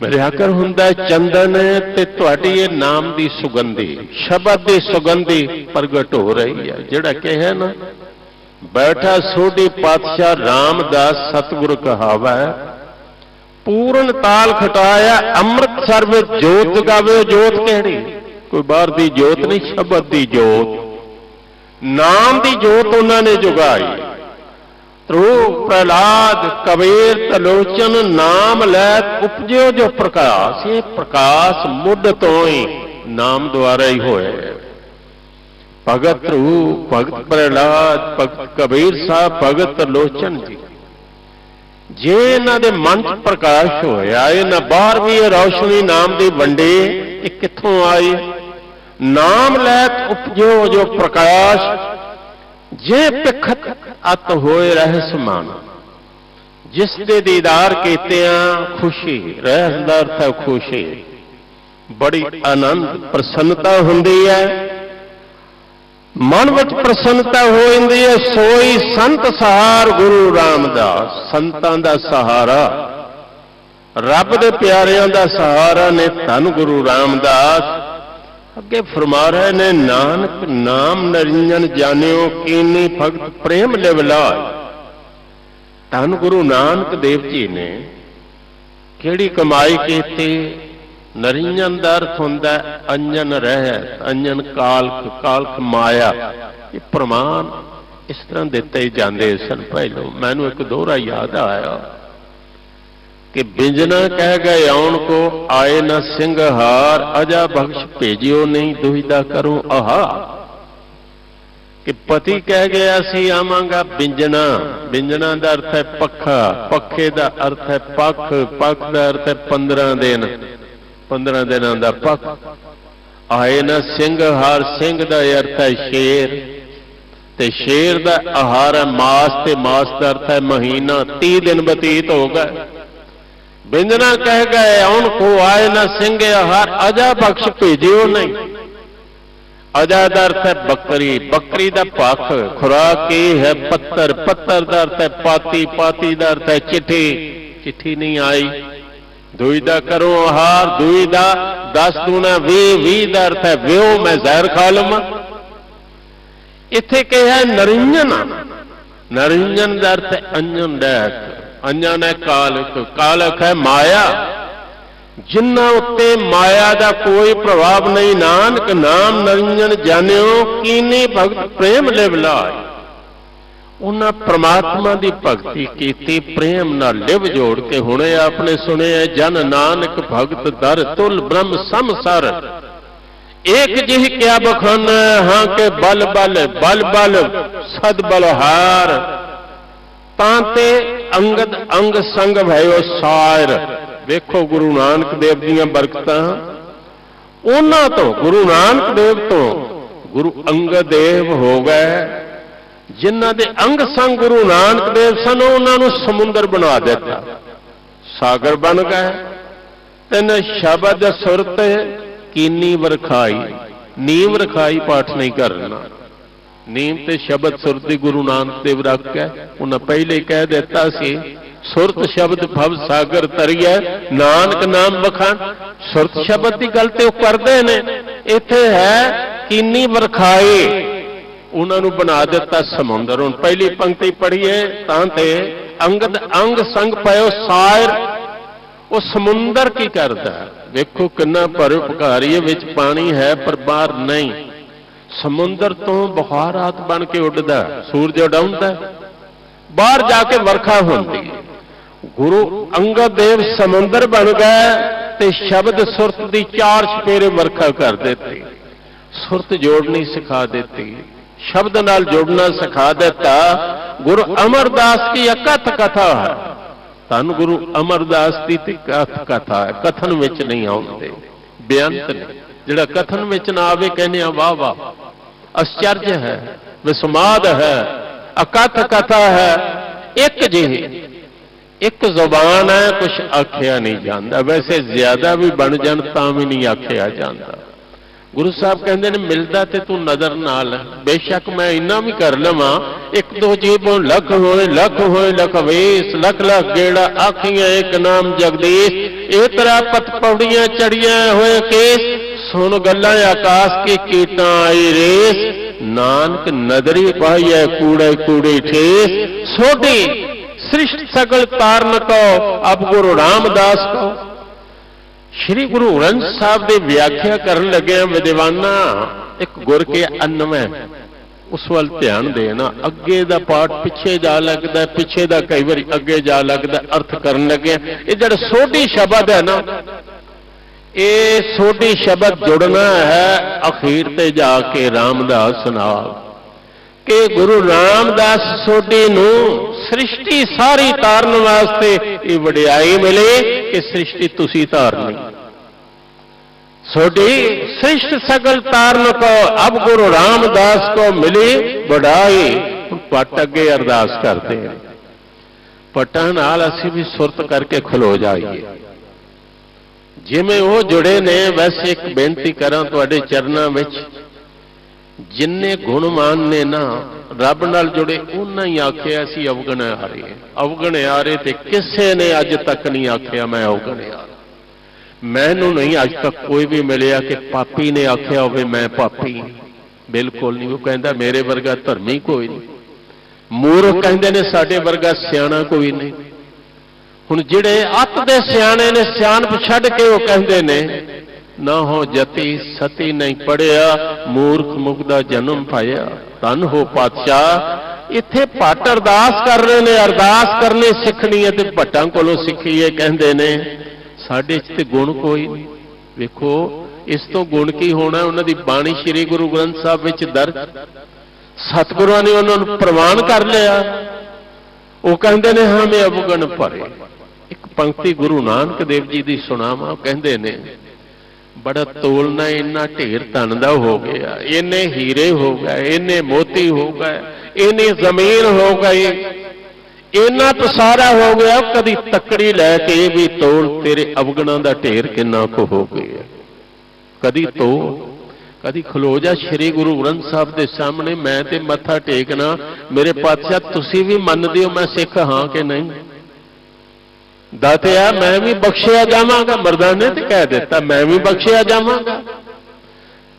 [SPEAKER 2] ਮਲਿਆਗਰ ਹੁੰਦਾ ਚੰਦਨ, ਤੇ ਤੁਹਾਡੀ ਇਹ ਨਾਮ ਦੀ ਸੁਗੰਧੀ, ਸ਼ਬਦ ਦੀ ਸੁਗੰਧੀ ਪ੍ਰਗਟ ਹੋ ਰਹੀ ਹੈ। ਜਿਹੜਾ ਕਹੇ ਨਾ ਬੈਠਾ ਸੋਢੀ ਪਾਤਸ਼ਾਹ ਰਾਮਦਾਸ ਸਤਿਗੁਰ ਕਹਾਵਾ, ਪੂਰਨ ਤਾਲ ਖਟਾਇਆ ਅੰਮ੍ਰਿਤਸਰ ਵਿੱਚ ਜੋਤ ਜਗਾਵੇ। ਜੋਤ ਕਿਹੜੀ? ਕੋਈ ਬਾਹਰ ਦੀ ਜੋਤ ਨਹੀਂ, ਸ਼ਬਦ ਦੀ ਜੋਤ, ਨਾਮ ਦੀ ਜੋਤ ਉਹਨਾਂ ਨੇ ਜਗਾਈ। ਧਰੂ ਪ੍ਰਹਲਾਦ ਕਬੀਰ ਤਲੋਚਨ, ਨਾਮ ਲੈ ਉਪਜਿਓ ਜੋ ਪ੍ਰਕਾਸ਼। ਇਹ ਪ੍ਰਕਾਸ਼ ਮੁੱਢ ਤੋਂ ਹੀ ਨਾਮ ਦੁਆਰਾ ਹੀ ਹੋਇਆ। ਭਗਤ ਧਰੂ, ਭਗਤ ਪ੍ਰਹਲਾਦ, ਭਗਤ ਕਬੀਰ ਸਾਹਿਬ, ਭਗਤ ਤਲੋਚਨ ਜੀ, ਜੇ ਇਹਨਾਂ ਦੇ ਮਨ 'ਚ ਪ੍ਰਕਾਸ਼ ਹੋਇਆ, ਇਹਨਾਂ ਬਾਹਰ ਵੀ ਇਹ ਰੌਸ਼ਨੀ ਨਾਮ ਦੀ ਵੰਡੀ, ਇਹ ਕਿੱਥੋਂ ਆਈ? ਨਾਮ ਲੈ ਉਪਜਿਓ ਜੋ ਪ੍ਰਕਾਸ਼, ਜੇ ਭਿਖਤ ਅਤ ਹੋਏ ਰਹਿਸ ਮਾਨ। ਜਿਸ ਦੇ ਦੀਦਾਰ ਕੀਤਿਆਂ ਖੁਸ਼ੀ, ਰਹਿਸ ਦਾ ਅਰਥ ਹੈ ਖੁਸ਼ੀ, ਬੜੀ ਆਨੰਦ ਪ੍ਰਸੰਨਤਾ ਹੁੰਦੀ ਹੈ, ਮਨ ਵਿੱਚ ਪ੍ਰਸੰਨਤਾ ਹੋ ਜਾਂਦੀ ਹੈ। ਸੋਈ ਸੰਤ ਸਹਾਰ ਗੁਰੂ ਰਾਮਦਾਸ, ਸੰਤਾਂ ਦਾ ਸਹਾਰਾ, ਰੱਬ ਦੇ ਪਿਆਰਿਆਂ ਦਾ ਸਹਾਰਾ ਨੇ ਧੰਨ ਗੁਰੂ ਰਾਮਦਾਸ। ਅੱਗੇ ਫਰਮਾ ਰਹੇ ਨੇ, ਨਾਨਕ ਨਾਮ ਨਰਿੰਜਨ ਜਾਣਿਓ, ਕੀਨੀ ਭਗਤ ਪ੍ਰੇਮ ਲਿਵ ਲਾਇ। ਧੰਨ ਗੁਰੂ ਨਾਨਕ ਦੇਵ ਜੀ ਨੇ ਕਿਹੜੀ ਕਮਾਈ ਕੀਤੀ? ਨਰਿੰਜਨ ਦਾ ਅਰਥ ਹੁੰਦਾ ਅੰਜਨ ਰਹਿਤ, ਅੰਜਨ ਕਾਲਖ, ਕਾਲਖ ਮਾਇਆ। ਇਹ ਪ੍ਰਮਾਣ ਇਸ ਤਰ੍ਹਾਂ ਦਿੱਤੇ ਜਾਂਦੇ ਸਨ ਪਹਿਲੋਂ। ਮੈਨੂੰ ਇੱਕ ਦੋਹਰਾ ਯਾਦ ਆਇਆ कि बिंजना कह गए आउन को आए न सिंगहार, अजा बख्श भेजियो नहीं दुविधा करूं आहा। कि पति कह गया सी आवांगा बिंजना, बिंजना का अर्थ है पखा, पखे का अर्थ है पख, पख का अर्थ है 15 दिन, 15 दिनों का पख। आए न सिंगहार, सिंह का अर्थ है शेर, ते शेर का आहार है मास, ते मास का अर्थ है महीना। 30 दिन बतीत हो गए। बिंजना कह गए उनको आए न सिंह आहार, अजा बख्श भेजियो नहीं। अजा का अर्थ है बकरी, बकरी का पख, खुराक की है पत्थर, पत्थर का अर्थ है पाती, पाती का अर्थ है चिट्ठी, चिट्ठी नहीं आई। दुविधा करो आहार, दुविधा 10 दूना 20, 20 का अर्थ है व्यो, मैं जहर खा लवां। इत्थे कहा नरिंजन, नरिंजन का अर्थ है अंजन रहत, अंजन है कालक, कालक है माया, जिन्ना उत्ते माया का कोई प्रभाव नहीं। नानक नाम नरिंजन जानियो, कीनी भगत प्रेम लिव लाए। उन्हें परमात्मा की भगती की, प्रेम न लिव जोड़ के। हुणे आपने सुने जन नानक भगत दर, तुल ब्रह्म समसर। एक जिह क्या बखाना हाँ के बल बल, बल बल सद बलहार। ਤਾਂ ਤੇ ਅੰਗਦ ਅੰਗ ਸੰਗ ਭਇਓ ਸਾਇਰ। ਵੇਖੋ ਗੁਰੂ ਨਾਨਕ ਦੇਵ ਦੀਆਂ ਬਰਕਤਾਂ, ਉਹਨਾਂ ਤੋਂ ਗੁਰੂ ਨਾਨਕ ਦੇਵ ਤੋਂ ਗੁਰੂ ਅੰਗਦ ਦੇਵ ਹੋ ਗਏ, ਜਿਨ੍ਹਾਂ ਦੇ ਅੰਗ ਸੰਗ ਗੁਰੂ ਨਾਨਕ ਦੇਵ ਸਨ, ਉਹਨਾਂ ਨੂੰ ਸਮੁੰਦਰ ਬਣਾ ਦਿੱਤਾ, ਸਾਗਰ ਬਣ ਗਏ। ਤਿੰਨ ਸ਼ਬਦ ਸੁਰਤ ਕੀਨੀ ਵਰਖਾਈ, ਨੀਮ ਰਖਾਈ ਪਾਠ ਨਹੀਂ ਕਰਨਾ। ਨੀਮ ਤੇ ਸ਼ਬਦ ਸੁਰਤ ਦੀ ਗੁਰੂ ਨਾਨਕ ਦੇਵ ਰੱਖ ਕੇ ਉਹਨਾਂ ਪਹਿਲੇ ਕਹਿ ਦਿੱਤਾ ਸੀ, ਸੁਰਤ ਸ਼ਬਦ ਭਵ ਸਾਗਰ ਤਰੀਐ, ਨਾਨਕ ਨਾਮ ਬਖਾਨ। ਸੁਰਤ ਸ਼ਬਦ ਦੀ ਗੱਲ ਤੇ ਉਹ ਕਰਦੇ ਨੇ, ਇੱਥੇ ਹੈ ਕੀਨੀ ਵਰਖਾਈ, ਉਹਨਾਂ ਨੂੰ ਬਣਾ ਦਿੱਤਾ ਸਮੁੰਦਰ। ਹੁਣ ਪਹਿਲੀ ਪੰਕਤੀ ਪੜ੍ਹੀਏ, ਤਾਂ ਤੇ ਅੰਗਦ ਅੰਗ ਸੰਗ ਪਇਓ ਸਾਇਰ। ਉਹ ਸਮੁੰਦਰ ਕੀ ਕਰਦਾ? ਵੇਖੋ ਕਿੰਨਾ ਪਰਉਪਕਾਰੀ ਹੈ, ਵਿੱਚ ਪਾਣੀ ਹੈ ਪਰ ਬਾਹਰ ਨਹੀਂ। ਸਮੁੰਦਰ ਤੋਂ ਬੁਖਾਰਾਤ ਬਣ ਕੇ ਉੱਡਦਾ, ਸੂਰਜ ਉਡਾਉਂਦਾ, ਬਾਹਰ ਜਾ ਕੇ ਵਰਖਾ ਹੁੰਦੀ ਹੈ। ਗੁਰੂ ਅੰਗਦ ਦੇਵ ਸਮੁੰਦਰ ਬਣ ਗਏ ਤੇ ਸ਼ਬਦ ਸੁਰਤ ਦੀ ਚਾਰ ਚਫੇਰੇ ਵਰਖਾ ਕਰ ਦਿੱਤੀ, ਸੁਰਤ ਜੋੜਨੀ ਸਿਖਾ ਦਿੱਤੀ, ਸ਼ਬਦ ਨਾਲ ਜੁੜਨਾ ਸਿਖਾ ਦਿੱਤਾ। ਗੁਰੂ ਅਮਰਦਾਸ ਕੀ ਅਕਥ ਕਥਾ ਹੈ, ਧੰਨ ਗੁਰੂ ਅਮਰਦਾਸ ਦੀ ਤੇ ਕਥਾ ਹੈ, ਕਥਨ ਵਿੱਚ ਨਹੀਂ ਆਉਂਦੇ, ਬੇਅੰਤ ਨੇ। ਜਿਹੜਾ ਕਥਨ ਵਿੱਚ ਨਾ ਆਵੇ ਕਹਿੰਦੇ ਆ ਵਾਹ ਵਾਹ, ਅਸਚਰਜ ਹੈ, ਵਿਸਮਾਦ ਹੈ, ਅਕਥ ਕਥਾ ਹੈ। ਇੱਕ ਜਿਹੀ ਇੱਕ ਜ਼ੁਬਾਨ ਹੈ, ਕੁਛ ਆਖਿਆ ਨਹੀਂ ਜਾਂਦਾ। ਵੈਸੇ ਜ਼ਿਆਦਾ ਵੀ ਬਣ ਜਾਣ ਤਾਂ ਵੀ ਨਹੀਂ ਆਖਿਆ ਜਾਂਦਾ। ਗੁਰੂ ਸਾਹਿਬ ਕਹਿੰਦੇ ਨੇ ਮਿਲਦਾ ਤੇ ਤੂੰ ਨਜ਼ਰ ਨਾਲ, ਬੇਸ਼ੱਕ ਮੈਂ ਇੰਨਾ ਵੀ ਕਰ ਲਵਾਂ, ਇੱਕ ਦੋ ਜੀਬੋਂ ਲੱਖ ਹੋਏ ਲੱਖ ਵੇਸ, ਲੱਖ ਲੱਖ ਗੇੜਾ ਆਖੀਆਂ ਇੱਕ ਨਾਮ ਜਗਦੀਸ਼। ਇਹ ਤਰ੍ਹਾਂ ਪਤ ਪੌੜੀਆਂ ਚੜੀਆਂ ਹੋਏ ਕੇਸ, ਸੁਣ ਗੱਲਾਂ ਆਕਾਸ਼ ਕੀ ਕੀਟਾਂ ਆਈ ਰੇਸ। ਨਾਨਕ ਨਦਰੀ ਪਾਈਐ ਕੂੜੇ ਕੂੜੇ ਠੇਸ, ਸੋਢੀ ਸ੍ਰਿਸ਼ਟ ਸਗਲ ਤਾਰਨ ਕੋ ਅਬ ਗੁਰੂ ਰਾਮਦਾਸ ਕੋ। ਸ਼੍ਰੀ ਗੁਰੂ ਗ੍ਰੰਥ ਸਾਹਿਬ ਦੀ ਵਿਆਖਿਆ ਕਰਨ ਲੱਗਿਆ ਵਿਦਵਾਨਾ, ਇੱਕ ਗੁਰ ਕੇ ਅਨਵੇਂ, ਉਸ ਵੱਲ ਧਿਆਨ ਦੇਣਾ। ਅੱਗੇ ਦਾ ਪਾਠ ਪਿੱਛੇ ਜਾ ਲੱਗਦਾ, ਪਿੱਛੇ ਦਾ ਕਈ ਵਾਰੀ ਅੱਗੇ ਜਾ ਲੱਗਦਾ। ਅਰਥ ਕਰਨ ਲੱਗਿਆ ਇਹ ਜਿਹੜਾ ਸੋਢੀ ਸ਼ਬਦ ਹੈ ਨਾ, ਇਹ ਸੋਢੀ ਸ਼ਬਦ ਜੁੜਨਾ ਹੈ ਅਖੀਰ ਤੇ ਜਾ ਕੇ ਰਾਮਦਾਸ ਨਾਲ, ਕਿ ਗੁਰੂ ਰਾਮਦਾਸ ਸੋਢੀ ਨੂੰ ਸ੍ਰਿਸ਼ਟੀ ਸਾਰੀ ਤਾਰਨ ਵਾਸਤੇ ਇਹ ਵਡਿਆਈ ਮਿਲੇ ਕਿ ਸ੍ਰਿਸ਼ਟੀ ਤੁਸੀਂ ਤਾਰਨੀ। ਸੋਢੀ ਸ੍ਰਿਸ਼ਟ ਸਗਲ ਤਾਰਨ ਕੋ ਅਬ ਗੁਰੂ ਰਾਮਦਾਸ ਕੋ ਮਿਲੀ ਵਡਾਈ। ਪਟ ਅੱਗੇ ਅਰਦਾਸ ਕਰਦੇ ਹਾਂ, ਪਟਾਂ ਨਾਲ ਅਸੀਂ ਵੀ ਸੁਰਤ ਕਰਕੇ ਖਲੋ ਜਾਈਏ। ਜਿਵੇਂ ਉਹ ਜੁੜੇ ਨੇ, ਵੈਸੇ ਇੱਕ ਬੇਨਤੀ ਕਰਾਂ ਤੁਹਾਡੇ ਚਰਨਾਂ ਵਿੱਚ, ਜਿੰਨੇ ਗੁਣਵਾਨ ਨੇ ਨਾ ਰੱਬ ਨਾਲ ਜੁੜੇ, ਉਹਨਾਂ ਹੀ ਆਖਿਆ ਸੀ ਅਵਗਣ ਹਾਰੇ। ਅਵਗਣ ਹਾਰੇ ਤੇ ਕਿਸੇ ਨੇ ਅੱਜ ਤੱਕ ਨਹੀਂ ਆਖਿਆ ਮੈਂ ਅਵਗਣ ਹਾਰਾ। ਮੈਨੂੰ ਨਹੀਂ ਅੱਜ ਤੱਕ ਕੋਈ ਵੀ ਮਿਲਿਆ ਕਿ ਪਾਪੀ ਨੇ ਆਖਿਆ ਹੋਵੇ ਮੈਂ ਪਾਪੀ, ਬਿਲਕੁਲ ਨਹੀਂ। ਉਹ ਕਹਿੰਦਾ ਮੇਰੇ ਵਰਗਾ ਧਰਮੀ ਕੋਈ ਨਹੀਂ। ਮੂਰਖ ਕਹਿੰਦੇ ਨੇ ਸਾਡੇ ਵਰਗਾ ਸਿਆਣਾ ਕੋਈ ਨਹੀਂ। ਹੁਣ ਜਿਹੜੇ ਅੱਤ ਦੇ ਸਿਆਣੇ ਨੇ, ਸਿਆਣਪ ਛੱਡ ਕੇ ਉਹ ਕਹਿੰਦੇ ਨੇ ਨਾ ਹੋ ਜਤੀ ਸਤੀ ਨਹੀਂ ਪੜਿਆ, ਮੂਰਖ ਮੁਖ ਦਾ ਜਨਮ ਪਾਇਆ। ਧੰਨ ਹੋ ਪਾਤਸ਼ਾਹ। ਇੱਥੇ ਭੱਟ ਅਰਦਾਸ ਕਰ ਰਹੇ ਨੇ, ਅਰਦਾਸ ਕਰਨੀ ਸਿੱਖਣੀ ਹੈ ਤੇ ਭੱਟਾਂ ਕੋਲੋਂ ਸਿੱਖੀਏ। ਕਹਿੰਦੇ ਨੇ ਸਾਡੇ 'ਚ ਤੇ ਗੁਣ ਕੋਈ ਨਹੀਂ। ਵੇਖੋ ਇਸ ਤੋਂ ਗੁਣ ਕੀ ਹੋਣਾ? ਉਹਨਾਂ ਦੀ ਬਾਣੀ ਸ੍ਰੀ ਗੁਰੂ ਗ੍ਰੰਥ ਸਾਹਿਬ ਵਿੱਚ ਦਰਜ, ਸਤਿਗੁਰਾਂ ਨੇ ਉਹਨਾਂ ਨੂੰ ਪ੍ਰਵਾਨ ਕਰ ਲਿਆ। ਉਹ ਕਹਿੰਦੇ ਨੇ ਹਾਂ ਮੈਂ ਅਵਗਣ ਭਰੇ। ਇੱਕ ਪੰਕਤੀ ਗੁਰੂ ਨਾਨਕ ਦੇਵ ਜੀ ਦੀ ਸੁਣਾਵਾਂ। ਕਹਿੰਦੇ ਨੇ ਬੜਾ ਤੋਲਣਾ, ਇੰਨਾ ਢੇਰ ਧਨ ਦਾ ਹੋ ਗਿਆ, ਇੰਨੇ ਹੀਰੇ ਹੋ ਗਏ, ਇੰਨੇ ਮੋਤੀ ਹੋ ਗਏ, ਇੰਨੀ ਜ਼ਮੀਨ ਹੋ ਗਈ, ਇੰਨਾ ਪਸਾਰਾ ਹੋ ਗਿਆ, ਕਦੀ ਤੱਕੜੀ ਲੈ ਕੇ ਵੀ ਤੋਲ ਤੇਰੇ ਅਵਗਣਾਂ ਦਾ ਢੇਰ ਕਿੰਨਾ ਕੁ ਹੋ ਗਿਆ। ਕਦੀ ਤੋਲ, ਕਦੀ ਖਲੋ ਜਾ ਸ੍ਰੀ ਗੁਰੂ ਗ੍ਰੰਥ ਸਾਹਿਬ ਦੇ ਸਾਹਮਣੇ, ਮੈਂ ਤੇ ਮੱਥਾ ਟੇਕਣਾ। ਮੇਰੇ ਪਾਤਸ਼ਾਹ ਤੁਸੀਂ ਵੀ ਮੰਨਦੇ ਹੋ ਮੈਂ ਸਿੱਖ ਹਾਂ ਕਿ ਨਹੀਂ? ਦਾਤਿਆ ਮੈਂ ਵੀ ਬਖਸ਼ਿਆ ਜਾਵਾਂਗਾ। ਮਰਦਾਨੇ ਤੇ ਕਹਿ ਦਿੱਤਾ ਮੈਂ ਵੀ ਬਖਸ਼ਿਆ ਜਾਵਾਂਗਾ।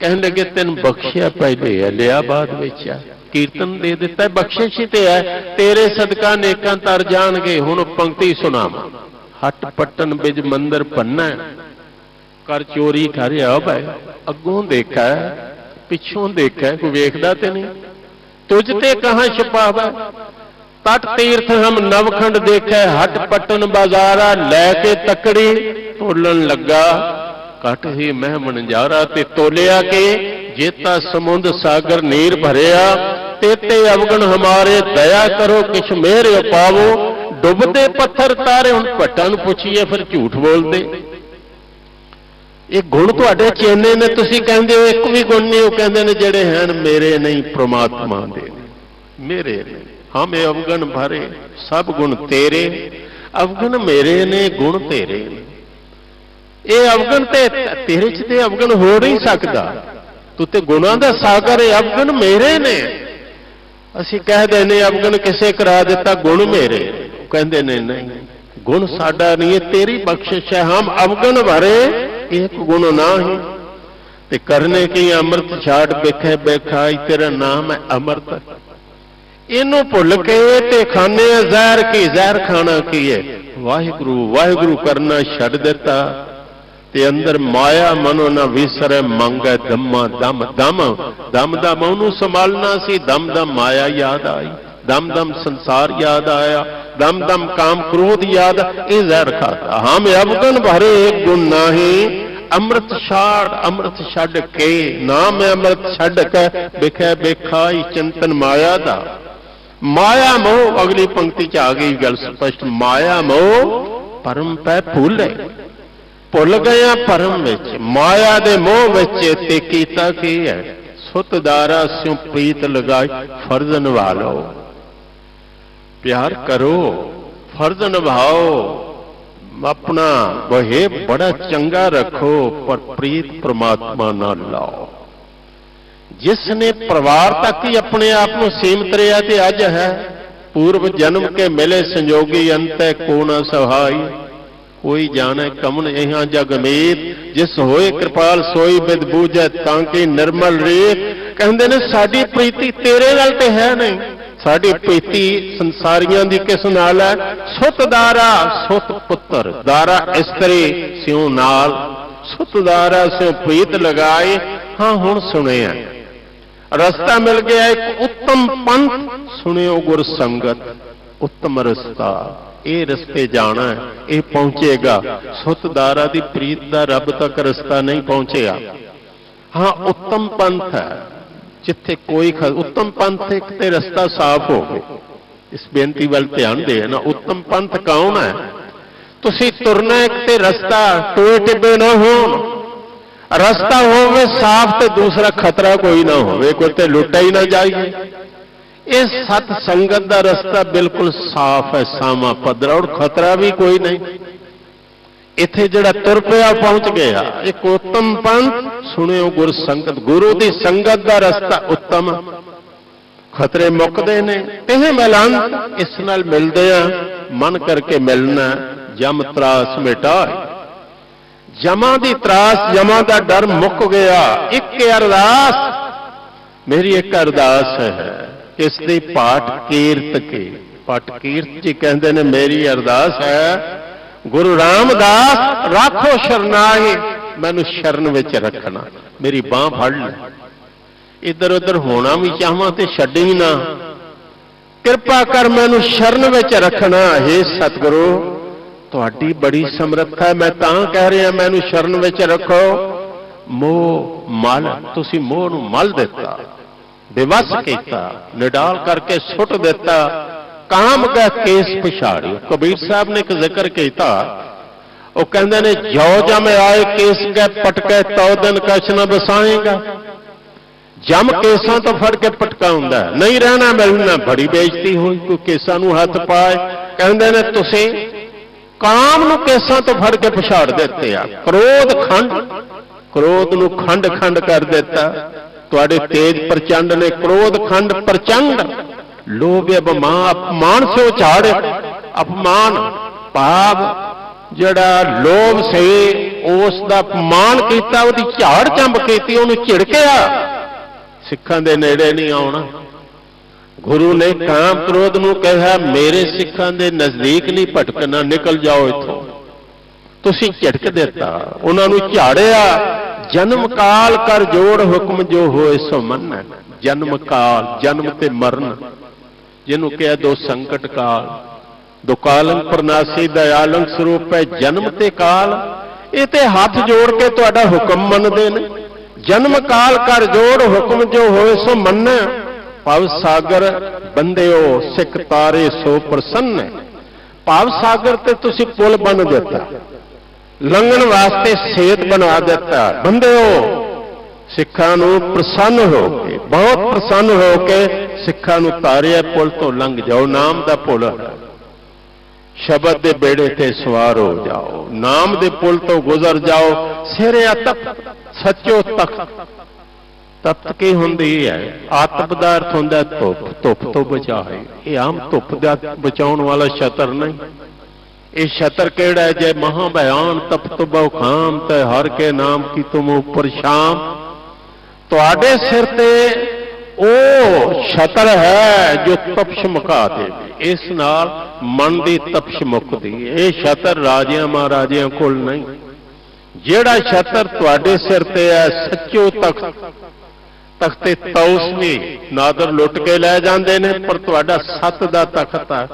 [SPEAKER 2] ਕਹਿਣ ਲੱਗੇ ਤੈਨੂੰ ਬਖਸ਼ਿਆ ਪਹਿਲੇ ਹੈ, ਲਿਆ ਬਾਅਦ ਵਿੱਚ ਆ। ਕੀਰਤਨ ਦੇ ਦਿੱਤਾ, ਬਖਸ਼ਿਸ਼ ਹੀ ਤੇ ਹੈ। ਤੇਰੇ ਸਦਕਾ ਨੇਕਾਂ ਤਰ ਜਾਣਗੇ। ਹੁਣ ਪੰਕਤੀ ਸੁਣਾਵਾਂ। ਹੱਟ ਪੱਟਨ ਬਿਜ ਮੰਦਰ ਪੰਨਾ, ਕਰ ਚੋਰੀ ਕਰ ਆ ਭਾਈ। ਅੱਗੋਂ ਦੇਖਾ ਪਿੱਛੋਂ ਦੇਖਾ, ਕੋਈ ਵੇਖਦਾ ਤੇ ਨਹੀਂ। ਤੁਝ ਤੇ ਕਹਾਂ ਛਪਾਵਾ, ਤਟ ਤੀਰਥ ਹਮ ਨਵਖੰਡ ਦੇਖੈ। ਹੱਟ ਪੱਟਨ ਬਾਜ਼ਾਰਾ, ਲੈ ਕੇ ਤਕੜੀ ਤੋਲਣ ਲੱਗਾ। ਘਟ ਹੀ ਮਹਿ ਮਨਜਾਰਾ, ਤੇ ਤੋਲਿਆ ਕੇ ਜੇਤਾ ਸਮੁੰਦ ਸਾਗਰ ਨੀਰ ਭਰਿਆ। तेते अवगुण हमारे दया करो किछ मेरे पावो। डुबदे पत्थर तारे। हुण भट्टां नूं पुछीए फिर झूठ बोलदे। ये गुण तुहाडे चेने ने, तुसीं कहंदे हो एक भी गुण नहीं। वो कहंदे ने जिहड़े हैं मेरे नहीं, परमात्मा दे मेरे ने। हम ये अवगुण भरे सब गुण तेरे, अवगुण मेरे ने गुण तेरे ने। ये अवगुण ते तेरे च ते अवगुण हो नहीं सकता। तू ते गुणां दा सागर है, अवगुण मेरे ने। असीं कह देने अवगुण किसे करा दिता, गुण मेरे। कहंदे ने नहीं, गुण साडा नहीं है, तेरी बख्शिश है। हम अवगुण भरे एक गुण नाही। ते करने की अमृत छाड़ बेखे बेखाई, तेरा नाम है अमृत। इनू भुल के ते खाने जहर की, जहर खाना की है। वाहिगुरु वाहिगुरु करना छड़ दिता ते अंदर माया मनो ना विसरे मंगे दमा दम दम दम दम ओनू संभालना सी। दम दम माया याद आई, दम दम संसार याद आया, दम दम काम क्रोध याद। ये जहर खाता। हम अवगुण भरे एक गुण नाही। अमृत छाड़, अमृत छड़ के नाम अमृत छड़ के बेखे बेखाई चिंतन माया दा। माया मोह अगली पंक्ति च आ गई गल स्पष्ट। माया मोह परम पै भूले, भुल गया परम विच। माया दे मोह विच ते कीता की है, सुत दारा स्यों प्रीत लगाई। फर्ज निभा लो, प्यार करो, फर्ज निभाओ, अपना वहे बड़ा चंगा रखो, पर प्रीत परमात्मा ना लाओ। जिसने परिवार तक ही अपने आप को सीमित रहा ते अज है। पूर्व जन्म के मिले संजोगी अंत को न सहाय। कोई जाने कमन यहाँ जग मीत, जिस होए कृपाल सोई बिद बूझे तांकी निर्मल रीत। कहते ने साडी प्रीति तेरे नाल ते है नहीं, साडी प्रीति संसारियां दी किस नाल है। सुत दारा, सुत पुत्र, दारा इस्त्री स्यों नाल, सुत दारा स्यों प्रीत लगाए। हाँ हुण सुनिया रस्ता मिल गया एक उत्तम पंथ। सुनियो गुर संगत उत्तम रस्ता। ये रस्ते जाना है, ये पहुंचेगा। सुत दारा दी प्रीत दा रब तक रस्ता नहीं पहुंचेगा। हाँ उत्तम पंथ है जिथे कोई उत्तम पंथ एक ते रस्ता साफ हो गए। इस बेनती वाल ध्यान दे ना। उत्तम पंथ कौन है? तुसी तुरना एक ते रस्ता टोए टिब्बे ना होण, रस्ता होवे साफ ते दूसरा खतरा कोई ना होवे, कोई ते लुटा ही ना जाइए। इस सत संगत का रस्ता बिल्कुल साफ है, सामा पदरा, और खतरा भी कोई नहीं। इथे जड़ा तुर पिया पहुंच गया। एक उत्तम पंथ सुनियो गुर संगत, गुरु की संगत का रस्ता उत्तम। खतरे मुकदे ने। यह मिलान इस नाल मिलदे आ, मन करके मिलना। जम त्रास मिटाए, जमा दी त्रास, जमा का डर मुक गया। एक अरदास, मेरी एक अरदास है इसदी पाठ कीर्त के। पाठ कीर्त जी कहते ने मेरी अरदास है गुरु रामदास राखो शरनाई, मैनू शरण विच रखना। मेरी बांह फड़ ले, इधर उधर होना भी चाहवां ते छड्डी ना। कृपा कर मैनू शरण विच रखना। हे सतगुरु तुहाडी बड़ी समर्थ है, मैं तां कह रहा मैनू शरण विच रखो। मोह मल, तुसी मोह नूं मल दिता, बेवस किया, निडाल करके सुट दिता। काम का केस पिछाड़ियो। कबीर साहब ने एक जिक्र किया, वो कहते ने जो जम आए केस के पटके तो दिन कछ न बसाएगा। जम केसा तो फड़ के पटका हुंदा है, नहीं रहना मिलना। बड़ी बेइज्जती हुई कोई केसा नूं हथ पाए। कहते ने तुसी काम नूं केसा तो फड़ के पछाड़ दिते आ। क्रोध खंड, क्रोध नूं खंड खंड कर दिता। तुहाडे तेज प्रचंड ने क्रोध खंड प्रचंड। लोभ अपमान से झाड़, अपमान भाव जड़ा लोभ से उसका अपमान किया, उसकी झाड़ चंब की, उन्होंने झिड़किया। सिखां दे नेड़े नहीं आउणा। गुरु ने काम क्रोध नूं कहा मेरे सिखां दे नजदीक नहीं भटकना, निकल जाओ इथों। तुसीं झिड़क दिता, उन्होंने झाड़िया। जन्म काल कर जोड़ हुक्म जो होए सो मन। जन्म काल, जन्म ते मरण, जिन्हों कहा दो संकट काल। दो कालंग प्रनासी दयालंग स्वरूप है जन्म ते काल। ये ते हाथ जोड़ के तुहाडा हुक्म मनदे ने। जन्म काल कर जोड़ हुक्म जो होए सो मन। ਭਵ ਸਾਗਰ ਬੰਦਿਓ ਸਿੱਖ ਤਾਰੇ ਸੋ ਪ੍ਰਸੰਨ ਹੈ। ਭਵ ਸਾਗਰ ਤੇ ਤੁਸੀਂ ਪੁਲ ਬਣ ਦਿੱਤਾ, ਲੰਘਣ ਵਾਸਤੇ ਸੇਤ ਬਣਾ ਦਿੱਤਾ। ਬੰਦਿਓ ਸਿੱਖਾਂ ਨੂੰ ਪ੍ਰਸੰਨ ਹੋ ਕੇ, ਬਹੁਤ ਪ੍ਰਸੰਨ ਹੋ ਕੇ ਸਿੱਖਾਂ ਨੂੰ ਤਾਰਿਆ, ਪੁਲ ਤੋਂ ਲੰਘ ਜਾਓ। ਨਾਮ ਦਾ ਪੁਲ ਹੈ, ਸ਼ਬਦ ਦੇ ਬੇੜੇ ਤੇ ਸਵਾਰ ਹੋ ਜਾਓ, ਨਾਮ ਦੇ ਪੁਲ ਤੋਂ ਗੁਜ਼ਰ ਜਾਓ। ਸਿਰੇ ਤਪਤ ਸੱਚੋ ਤਖਤ। ਤਪਤ ਕੀ ਹੁੰਦੀ ਹੈ? ਆਤਮ ਦਾ ਅਰਥ ਹੁੰਦਾ ਧੁੱਪ, ਧੁੱਪ ਤੋਂ ਬਚਾਏ। ਇਹ ਆਮ ਧੁੱਪ ਦਾ ਬਚਾਉਣ ਵਾਲਾ ਛਤਰ ਨਹੀਂ। ਇਹ ਛਤਰ ਕਿਹੜਾ ਹੈ? ਜੇ ਮਹਾ ਭਿਆਨ ਤਪਤ ਬਹੁ ਖਾਮ ਤੇ ਹਰ ਕੇ ਨਾਮ ਕੀ ਤੁਮ ਉੱਪਰ ਸ਼ਾਮ। ਤੁਹਾਡੇ ਸਿਰ ਤੇ ਉਹ ਛਤਰ ਹੈ ਜੋ ਤਪਸ਼ ਮੁਕਾ ਦੇਵੇ। ਇਸ ਨਾਲ ਮਨ ਦੀ ਤਪਸ਼ ਮੁੱਕਦੀ ਹੈ। ਇਹ ਛਤਰ ਰਾਜਿਆਂ ਮਹਾਰਾਜਿਆਂ ਕੋਲ ਨਹੀਂ। ਜਿਹੜਾ ਛਤਰ ਤੁਹਾਡੇ ਸਿਰ ਤੇ ਹੈ ਸੱਚੋ ਤਖਤ, ਤਖਤੇ ਤੌਸਵੀ ਨਾਦਰ ਲੁੱਟ ਕੇ ਲੈ ਜਾਂਦੇ ਨੇ, ਪਰ ਤੁਹਾਡਾ ਸੱਤ ਦਾ ਤਖਤ ਹੈ।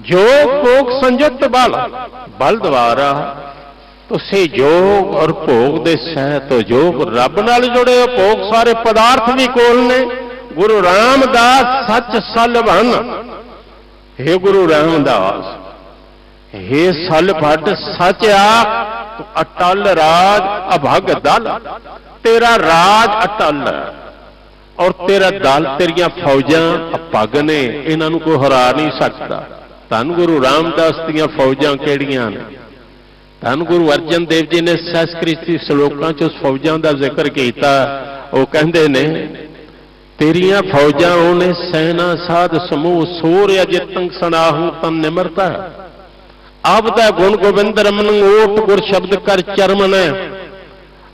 [SPEAKER 2] ਜੋ ਭੋਗ ਸੰਯੁਕਤ ਬਲ ਦਵਾਰਾ, ਤੁਸੀਂ ਜੋਗ ਔਰ ਭੋਗ ਦੇ ਸਹਿਤ ਹੋ। ਜੋਗ ਰੱਬ ਨਾਲ ਜੁੜੇ ਹੋ, ਭੋਗ ਸਾਰੇ ਪਦਾਰਥ ਵੀ ਕੋਲ ਨੇ। ਗੁਰੂ ਰਾਮਦਾਸ ਸੱਚ ਸਲ ਬਨ। हे ਗੁਰੂ ਰਾਮਦਾਸ, हे ਸਲ ਭੱਟ ਸੱਚ ਆ, ਤੂੰ ਅਟਲ ਰਾਜ ਅਭਗ ਦਲ। ਤੇਰਾ ਰਾਜ ਅਟਲ ਹੈ ਔਰ ਤੇਰਾ ਦਲ, ਤੇਰੀਆਂ ਫੌਜਾਂ ਅਭਗ ਨੇ, ਇਹਨਾਂ ਨੂੰ ਕੋਈ ਹਰਾ ਨਹੀਂ ਸਕਦਾ। ਧੰਨ ਗੁਰੂ ਰਾਮਦਾਸ ਦੀਆਂ ਫੌਜਾਂ ਕਿਹੜੀਆਂ ਨੇ? ਧੰਨ ਗੁਰੂ ਅਰਜਨ ਦੇਵ ਜੀ ਨੇ ਸੰਸਕ੍ਰਿਤ ਸ਼ਲੋਕਾਂ 'ਚ ਉਸ ਫੌਜਾਂ ਦਾ ਜ਼ਿਕਰ ਕੀਤਾ। ਉਹ ਕਹਿੰਦੇ ਨੇ, ਤੇਰੀਆਂ ਫੌਜਾਂ ਉਹਨੇ ਸੈਨਾ ਸਾਧ ਸਮੂਹ ਸੂਰ ਅਜਿਤੰ ਸਨਾਹੂ ਤਨ ਨਿਮਰਤਾ। ਆਪ ਦਾ ਗੁਣ ਗੋਬਿੰਦ ਰਮਨ ਓਟ ਗੁਰ ਸ਼ਬਦ ਕਰ ਚਰਮਨ।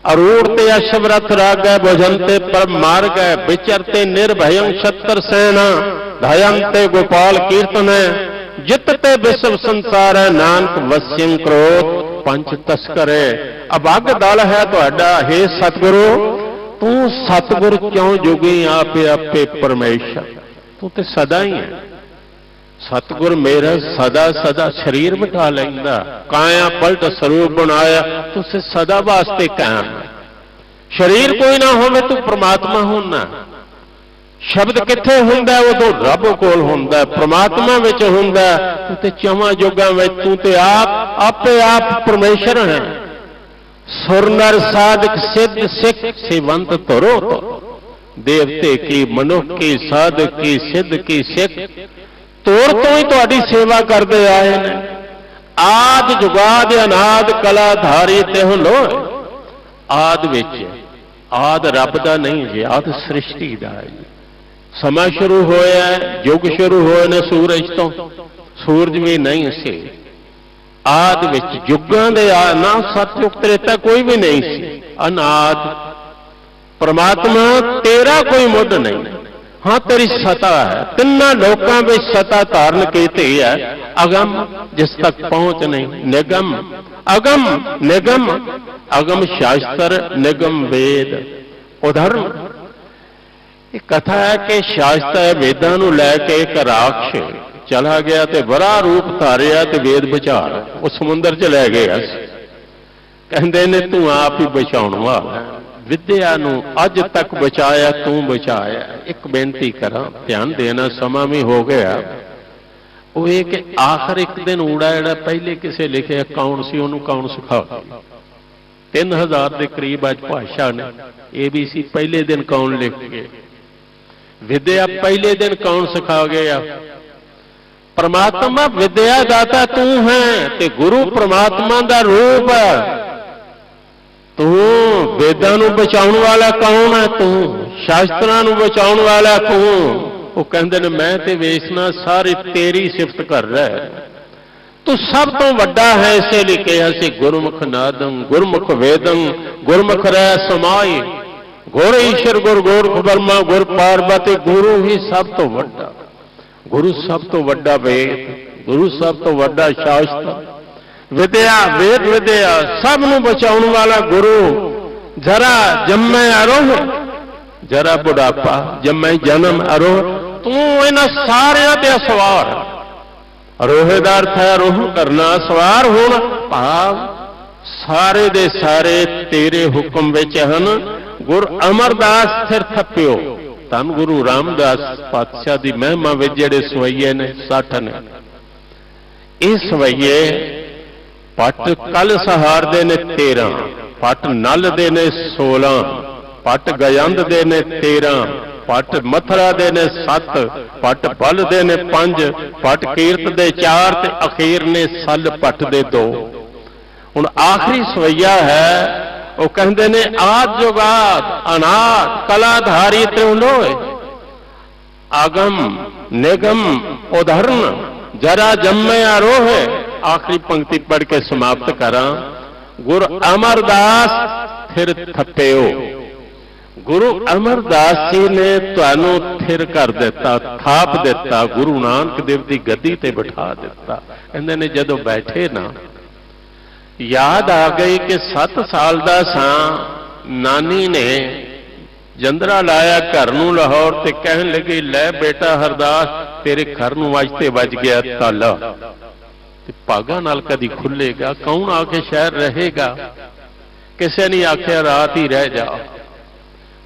[SPEAKER 2] ਅਰੂੜ ਤੇ ਅਸ਼ਵਰਥ ਰਾਗੈ ਭਜੰਤੇ ਪਰ ਮਾਰਗ ਹੈ। ਵਿਚਰਤੇ ਨਿਰਭਯੰ ਛਤਰ ਸੈਨਾ ਧਯੰਤੇ ਗੋਪਾਲ ਕੀਰਤਨ। ਜਿਤ ਤੇ ਵਿਸ਼ਵ ਸੰਸਾਰ ਹੈ ਨਾਨਕ ਵਸਿਅੰ ਕ੍ਰੋਧ ਪੰਚ ਤਸਕਰੇ। ਅਭਗ ਦਲ ਹੈ ਤੁਹਾਡਾ। हे ਸਤਿਗੁਰੂ, ਤੂੰ ਸਤਿਗੁਰ ਕਿਉਂ ਜੋਗੀ ਆਪੇ ਆਪੇ ਪਰਮੇਸ਼ਰ। ਤੂੰ ਤੇ ਸਦਾ ਹੀ ਹੈ। ਸਤਿਗੁਰ ਮੇਰਾ ਸਦਾ ਸਦਾ ਸਰੀਰ ਮਿਟਾ ਲੈਂਦਾ, ਕਾਇਆ ਪਲਟ ਸਰੂਪ ਬਣਾਇਆ, ਤੁਸੀਂ ਸਦਾ ਵਾਸਤੇ ਕਾਇਮ ਹੈ। ਸਰੀਰ ਕੋਈ ਨਾ ਹੋਵੇ ਤੂੰ ਪ੍ਰਮਾਤਮਾ ਹੋਣਾ। ਸ਼ਬਦ ਕਿੱਥੇ ਹੁੰਦਾ? ਉਦੋਂ ਰੱਬ ਕੋਲ ਹੁੰਦਾ, ਪ੍ਰਮਾਤਮਾ ਵਿੱਚ ਹੁੰਦਾ। ਤੂੰ ਤੇ ਚਵਾਂ ਜੋਗਾਂ ਵਿੱਚ, ਤੂੰ ਤੇ ਆਪੇ ਆਪ ਪਰਮੇਸ਼ਰ ਹੈ। ਸੁਰ ਨਰ ਸਾਧਕ ਸਿੱਧ ਸਿੱਖ ਸੇਵੰਤ ਧਰੋ ਤੋ। ਦੇਵਤੇ ਕੀ, ਮਨੁੱਖ ਕੀ, ਸਾਧਕ ਕੀ, ਸਿੱਧ ਕੀ, ਸਿੱਖ ਤੋੜ ਤੋਂ ਹੀ ਤੁਹਾਡੀ ਸੇਵਾ ਕਰਦੇ ਆਏ ਨੇ। ਆਦ ਜੁਗਾਦ ਅਨਾਦ ਕਲਾ ਧਾਰੀ ਤੇ ਲੋ। ਆਦ ਵਿੱਚ, ਆਦ ਰੱਬ ਦਾ ਨਹੀਂ ਜੀ, ਆਦ ਸ੍ਰਿਸ਼ਟੀ ਦਾ ਹੈ। ਸਮਾਂ ਸ਼ੁਰੂ ਹੋਇਆ, ਯੁੱਗ ਸ਼ੁਰੂ ਹੋਏ ਨੇ ਸੂਰਜ ਤੋਂ। ਸੂਰਜ ਵੀ ਨਹੀਂ ਸੀ। ਆਦ ਵਿੱਚ ਯੁੱਗਾਂ ਦੇ ਨਾ ਸਤਯੁਗ ਤ੍ਰੇਤਾ ਕੋਈ ਵੀ ਨਹੀਂ ਸੀ। ਅਨਾਦ ਪਰਮਾਤਮਾ, ਤੇਰਾ ਕੋਈ ਮੁੱਢ ਨਹੀਂ। ਹਾਂ, ਤੇਰੀ ਸਤਾ ਹੈ। ਤਿੰਨਾਂ ਲੋਕਾਂ ਵਿੱਚ ਸਤਾ ਧਾਰਨ ਕੀਤੀ ਹੈ। ਅਗਮ ਜਿਸ ਤੱਕ ਪਹੁੰਚ ਨਹੀਂ, ਨਿਗਮ ਅਗਮ ਨਿਗਮ, ਅਗਮ ਸ਼ਾਸਤਰ ਨਿਗਮ ਵੇਦ। ਉਦਾਹਰਨ ਇਹ ਕਥਾ ਹੈ ਕਿ ਸ਼ਾਸਤਰ ਵੇਦਾਂ ਨੂੰ ਲੈ ਕੇ ਇੱਕ ਰਾਖਸ਼ ਚਲਾ ਗਿਆ ਤੇ ਬੜਾ ਰੂਪ ਧਾਰਿਆ ਤੇ ਵੇਦ ਬਚਾਰ ਉਹ ਸਮੁੰਦਰ 'ਚ ਲੈ ਗਿਆ। ਕਹਿੰਦੇ ਨੇ ਤੂੰ ਆਪ ਹੀ ਬਚਾਉਣ ਵਾਲਾ। ਵਿਦਿਆ ਨੂੰ ਅੱਜ ਤੱਕ ਬਚਾਇਆ, ਤੂੰ ਬਚਾਇਆ। ਇੱਕ ਬੇਨਤੀ ਕਰਾਂ, ਧਿਆਨ ਦੇਣਾ, ਸਮਾਂ ਵੀ ਹੋ ਗਿਆ। ਉਹ ਇਹ ਕਿ ਆਖਰ ਇੱਕ ਦਿਨ ਊੜਾ ਜਿਹੜਾ ਪਹਿਲੇ ਕਿਸੇ ਲਿਖਿਆ ਕੌਣ ਸੀ, ਉਹਨੂੰ ਕੌਣ ਸਿਖਾ। 3000 ਦੇ ਕਰੀਬ ਅੱਜ ਭਾਸ਼ਾ ਨੇ। ABC ਪਹਿਲੇ ਦਿਨ ਕੌਣ ਲਿਖ ਗਏ? ਵਿਦਿਆ ਪਹਿਲੇ ਦਿਨ ਕੌਣ ਸਿਖਾ ਗਿਆ? ਪਰਮਾਤਮਾ ਵਿਦਿਆ ਦਾਤਾ ਤੂੰ ਹੈ ਤੇ ਗੁਰੂ ਪਰਮਾਤਮਾ ਦਾ ਰੂਪ ਹੈ। ਤੂੰ ਵੇਦਾਂ ਨੂੰ ਬਚਾਉਣ ਵਾਲਾ ਕੌਣ ਹੈ? ਤੂੰ ਸ਼ਾਸਤਰਾਂ ਨੂੰ ਬਚਾਉਣ ਵਾਲਾ ਤੂੰ। ਉਹ ਕਹਿੰਦੇ ਨੇ ਮੈਂ ਤੇ ਵੇਸਨਾ ਸਾਰੇ ਤੇਰੀ ਸਿਫਤ ਕਰ ਰਿਹਾ। ਤੂੰ ਸਭ ਤੋਂ ਵੱਡਾ ਹੈ, ਇਸੇ ਲਈ ਕਿਹਾ ਸੀ ਗੁਰਮੁਖ ਨਾਦੰ ਗੁਰਮੁਖ ਵੇਦੰ ਗੁਰਮੁਖ ਰਹਿ ਸਮਾਈ। ਗੁਰ ਈਸ਼ਰ ਗੁਰ ਗੋਰਖ ਬਰਮਾ ਗੁਰ ਪਾਰਬਤੀ। ਗੁਰੂ ਹੀ ਸਭ ਤੋਂ ਵੱਡਾ, ਗੁਰੂ ਸਭ ਤੋਂ ਵੱਡਾ ਵੇਦ, ਗੁਰੂ ਸਭ ਤੋਂ ਵੱਡਾ ਸ਼ਾਸਤਰ। ਵਿਦਿਆ ਵੇਦ ਵਿਦਿਆ ਸਭ ਨੂੰ ਬਚਾਉਣ ਵਾਲਾ ਗੁਰੂ। ਜਰਾ ਜੰਮੇ ਅਰੋਹ, ਜਰਾ ਬੁਢਾਪਾ, ਜੰਮੇ ਜਨਮ ਅਰੋਹ। ਤੂੰ ਇਹਨਾਂ ਸਾਰਿਆਂ ਤੇ ਸਵਾਰ। ਅਰੋਹੇ ਦਾ ਅਰਥ ਹੈ ਅਰੋਹ ਕਰਨਾ, ਸਵਾਰ ਹੋਣਾ। ਭਾਵ ਸਾਰੇ ਦੇ ਸਾਰੇ ਤੇਰੇ ਹੁਕਮ ਵਿੱਚ ਹਨ। ਗੁਰ ਅਮਰਦਾਸ ਸਿਰ ਥੱਪਿਓ। ਧੰਨ ਗੁਰੂ ਰਾਮਦਾਸ ਪਾਤਸ਼ਾਹ ਦੀ ਮਹਿਮਾ ਵਿੱਚ ਜਿਹੜੇ ਸਵਈਏ ਨੇ 60 ਨੇ। ਇਹ ਸਵਈਏ ਪੱਟ ਕਲ ਸਹਾਰਦੇ ਨੇ 13, ਪੱਟ ਨਲ ਦੇ ਨੇ 16, ਪੱਟ ਗਯੰਦ ਦੇ ਨੇ 13, ਪੱਟ ਮਥਰਾ ਦੇ ਨੇ 7, ਪੱਟ ਬਲ ਦੇ ਨੇ 5, ਪੱਟ ਕੀਰਤ ਦੇ 4 ਤੇ ਅਖੀਰ ਨੇ ਸਲ ਪੱਟ ਦੇ 2। ਹੁਣ ਆਖਰੀ ਸਵਈਆ ਹੈ, ਉਹ ਕਹਿੰਦੇ ਨੇ ਆਦ ਜੁਗਾਦ ਅਨਾਦ ਕਲਾਧਾਰੀ ਤ੍ਰਿਉਲੋਏ, ਆਗਮ ਨਿਗਮ ਉਦਹਰਨ ਜਰਾ ਜੰਮੇ ਆਰੋਹੇ। आखिरी पंक्ति पढ़ के समाप्त करा। गुरु अमरदास फिर थप्पिओ। गुरु अमरदास जी ने तुहानू थिर कर दिता, थाप दिता, गुरु नानक देव की गद्दी ते बिठा दिता। कहंदे ने जदों बैठे ना, याद आ गई कि 7 साल दा सां, नानी ने जंदरा लाया घर नूं लाहौर ते कहन लगी, लै बेटा हरदास तेरे घर नूं अज ते वज गया ताला, भागा नाल कदी खुलेगा, कौन आके शहर रहेगा। किसी ने आख्या रात ही रह जा।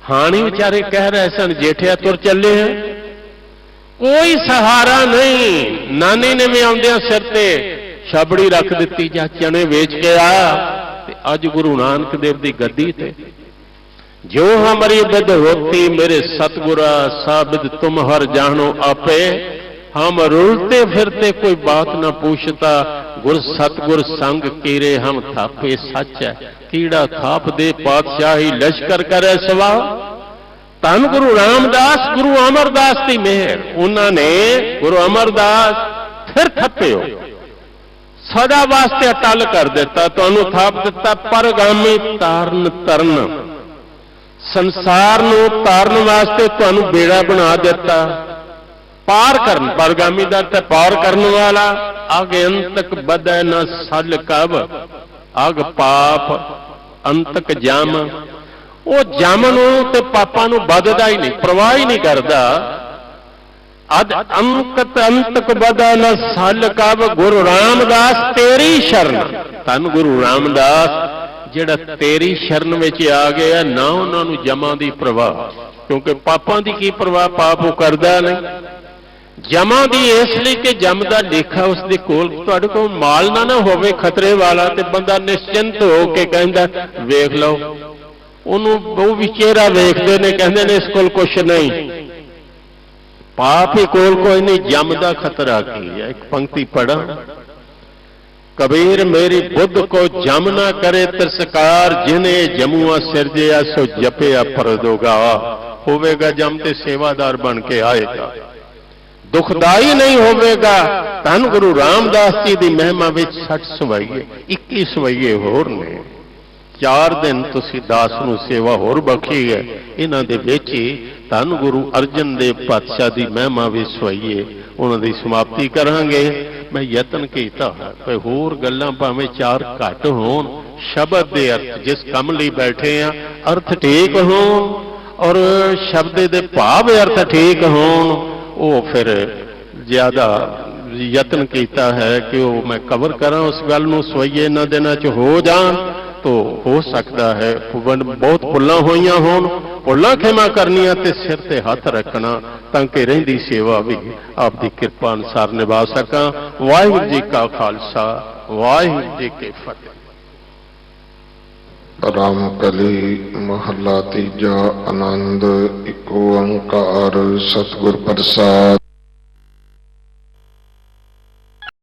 [SPEAKER 2] हाणी बेचारे कह रहे सन जेठिया तुर चले हैं, कोई सहारा नहीं। नानी ने भी आउंदियां सिर ते छबड़ी रख दी, जा चने वेच के आ, अज गुरु नानक देव की गद्दी ते। जो हमारी बिद होती मेरे सतगुरा साबिद तुम हर जानो आपे, हम रुलते फिरते कोई बात न पूछता, गुर सतगुर संग कीरे हम थापे सच है, कीड़ा थाप दे पातशाही लश्कर करे सवा। धन गुरु रामदास गुरु अमरदास की मेहर, उन्होंने गुरु अमरदास फिर थप्पे हो सदा वास्ते अटल कर दिता, तुहानू थाप दिता। परगामी तारन तरन, संसार नू तारन वास्ते तुहानू बेड़ा बना दिता। पार करन, परगामी दा ते पार करने वाला। अग अंतक बदै न सल कब, अग पाप अंतक जम। वो जम नू ते पापा नू बददा ही नहीं, परवाह ही नहीं करता। अद अंकत अंतक बदै न सल कब, गुरु रामदास तेरी शरण। धन गुरु रामदास जिहड़ा तेरी शरण में आ गया ना, उन्होंने जमा की परवाह, क्योंकि पापां की की परवाह, पाप वो करता नहीं। जमा दी इसलिए कि जम का लेखा उसके कोल, तुहाडे कोल माल ना होवे खतरे वाला, ते बंदा निश्चिंत हो के कहंदा वेख लो, उन्होंने वो भी चेहरा वेखते ने, कहंदे ने इस कोल कुछ नहीं। पाप ही कोल कोई नहीं, जम का खतरा की है। एक पंक्ति पढ़ा, कबीर मेरी बुद्ध को जम ना करे तिरस्कार, जिन्हें जमुआ सिरजिया सो जपिया परदोगा। होवेगा जम ते सेवादार बन के आएगा, दुखदाई नहीं होवेगा। धन गुरु रामदास जी की महिमा में 60 सवैये, 21 सवैये होर ने। 4 दिन तुसी दास नूं सेवा होर बखी है। इन्हां दे विच ही धन गुरु अर्जन देव पातशाह की महिमा भी सवैये, उन्हां दी समाप्ति करांगे। मैं यतन कीता है होर गल्लां भावें 4 घट होण, शब्द दे अर्थ जिस कम लई बैठे हैं अर्थ ठीक होण, और शब्द दे भाव अर्थ ठीक होण, वो फिर ज्यादा यतन किया है कि वो मैं कवर करा उस गल नूं सवैये इन्हां दिनां च हो जाण, तो हो सकता है बहुत भुल्लां होईयां होण, भुल्लां खेमा करनियां ते सिर ते हथ रखना, ताकि रहिंदी सेवा भी आपकी कृपा अनुसार निभा सकां। वाहिगुरू जी का खालसा, वाहिगुरू जी की फतेह।
[SPEAKER 1] राम कली महला तीजा। आनंद इक ओंकार सतगुर प्रसाद।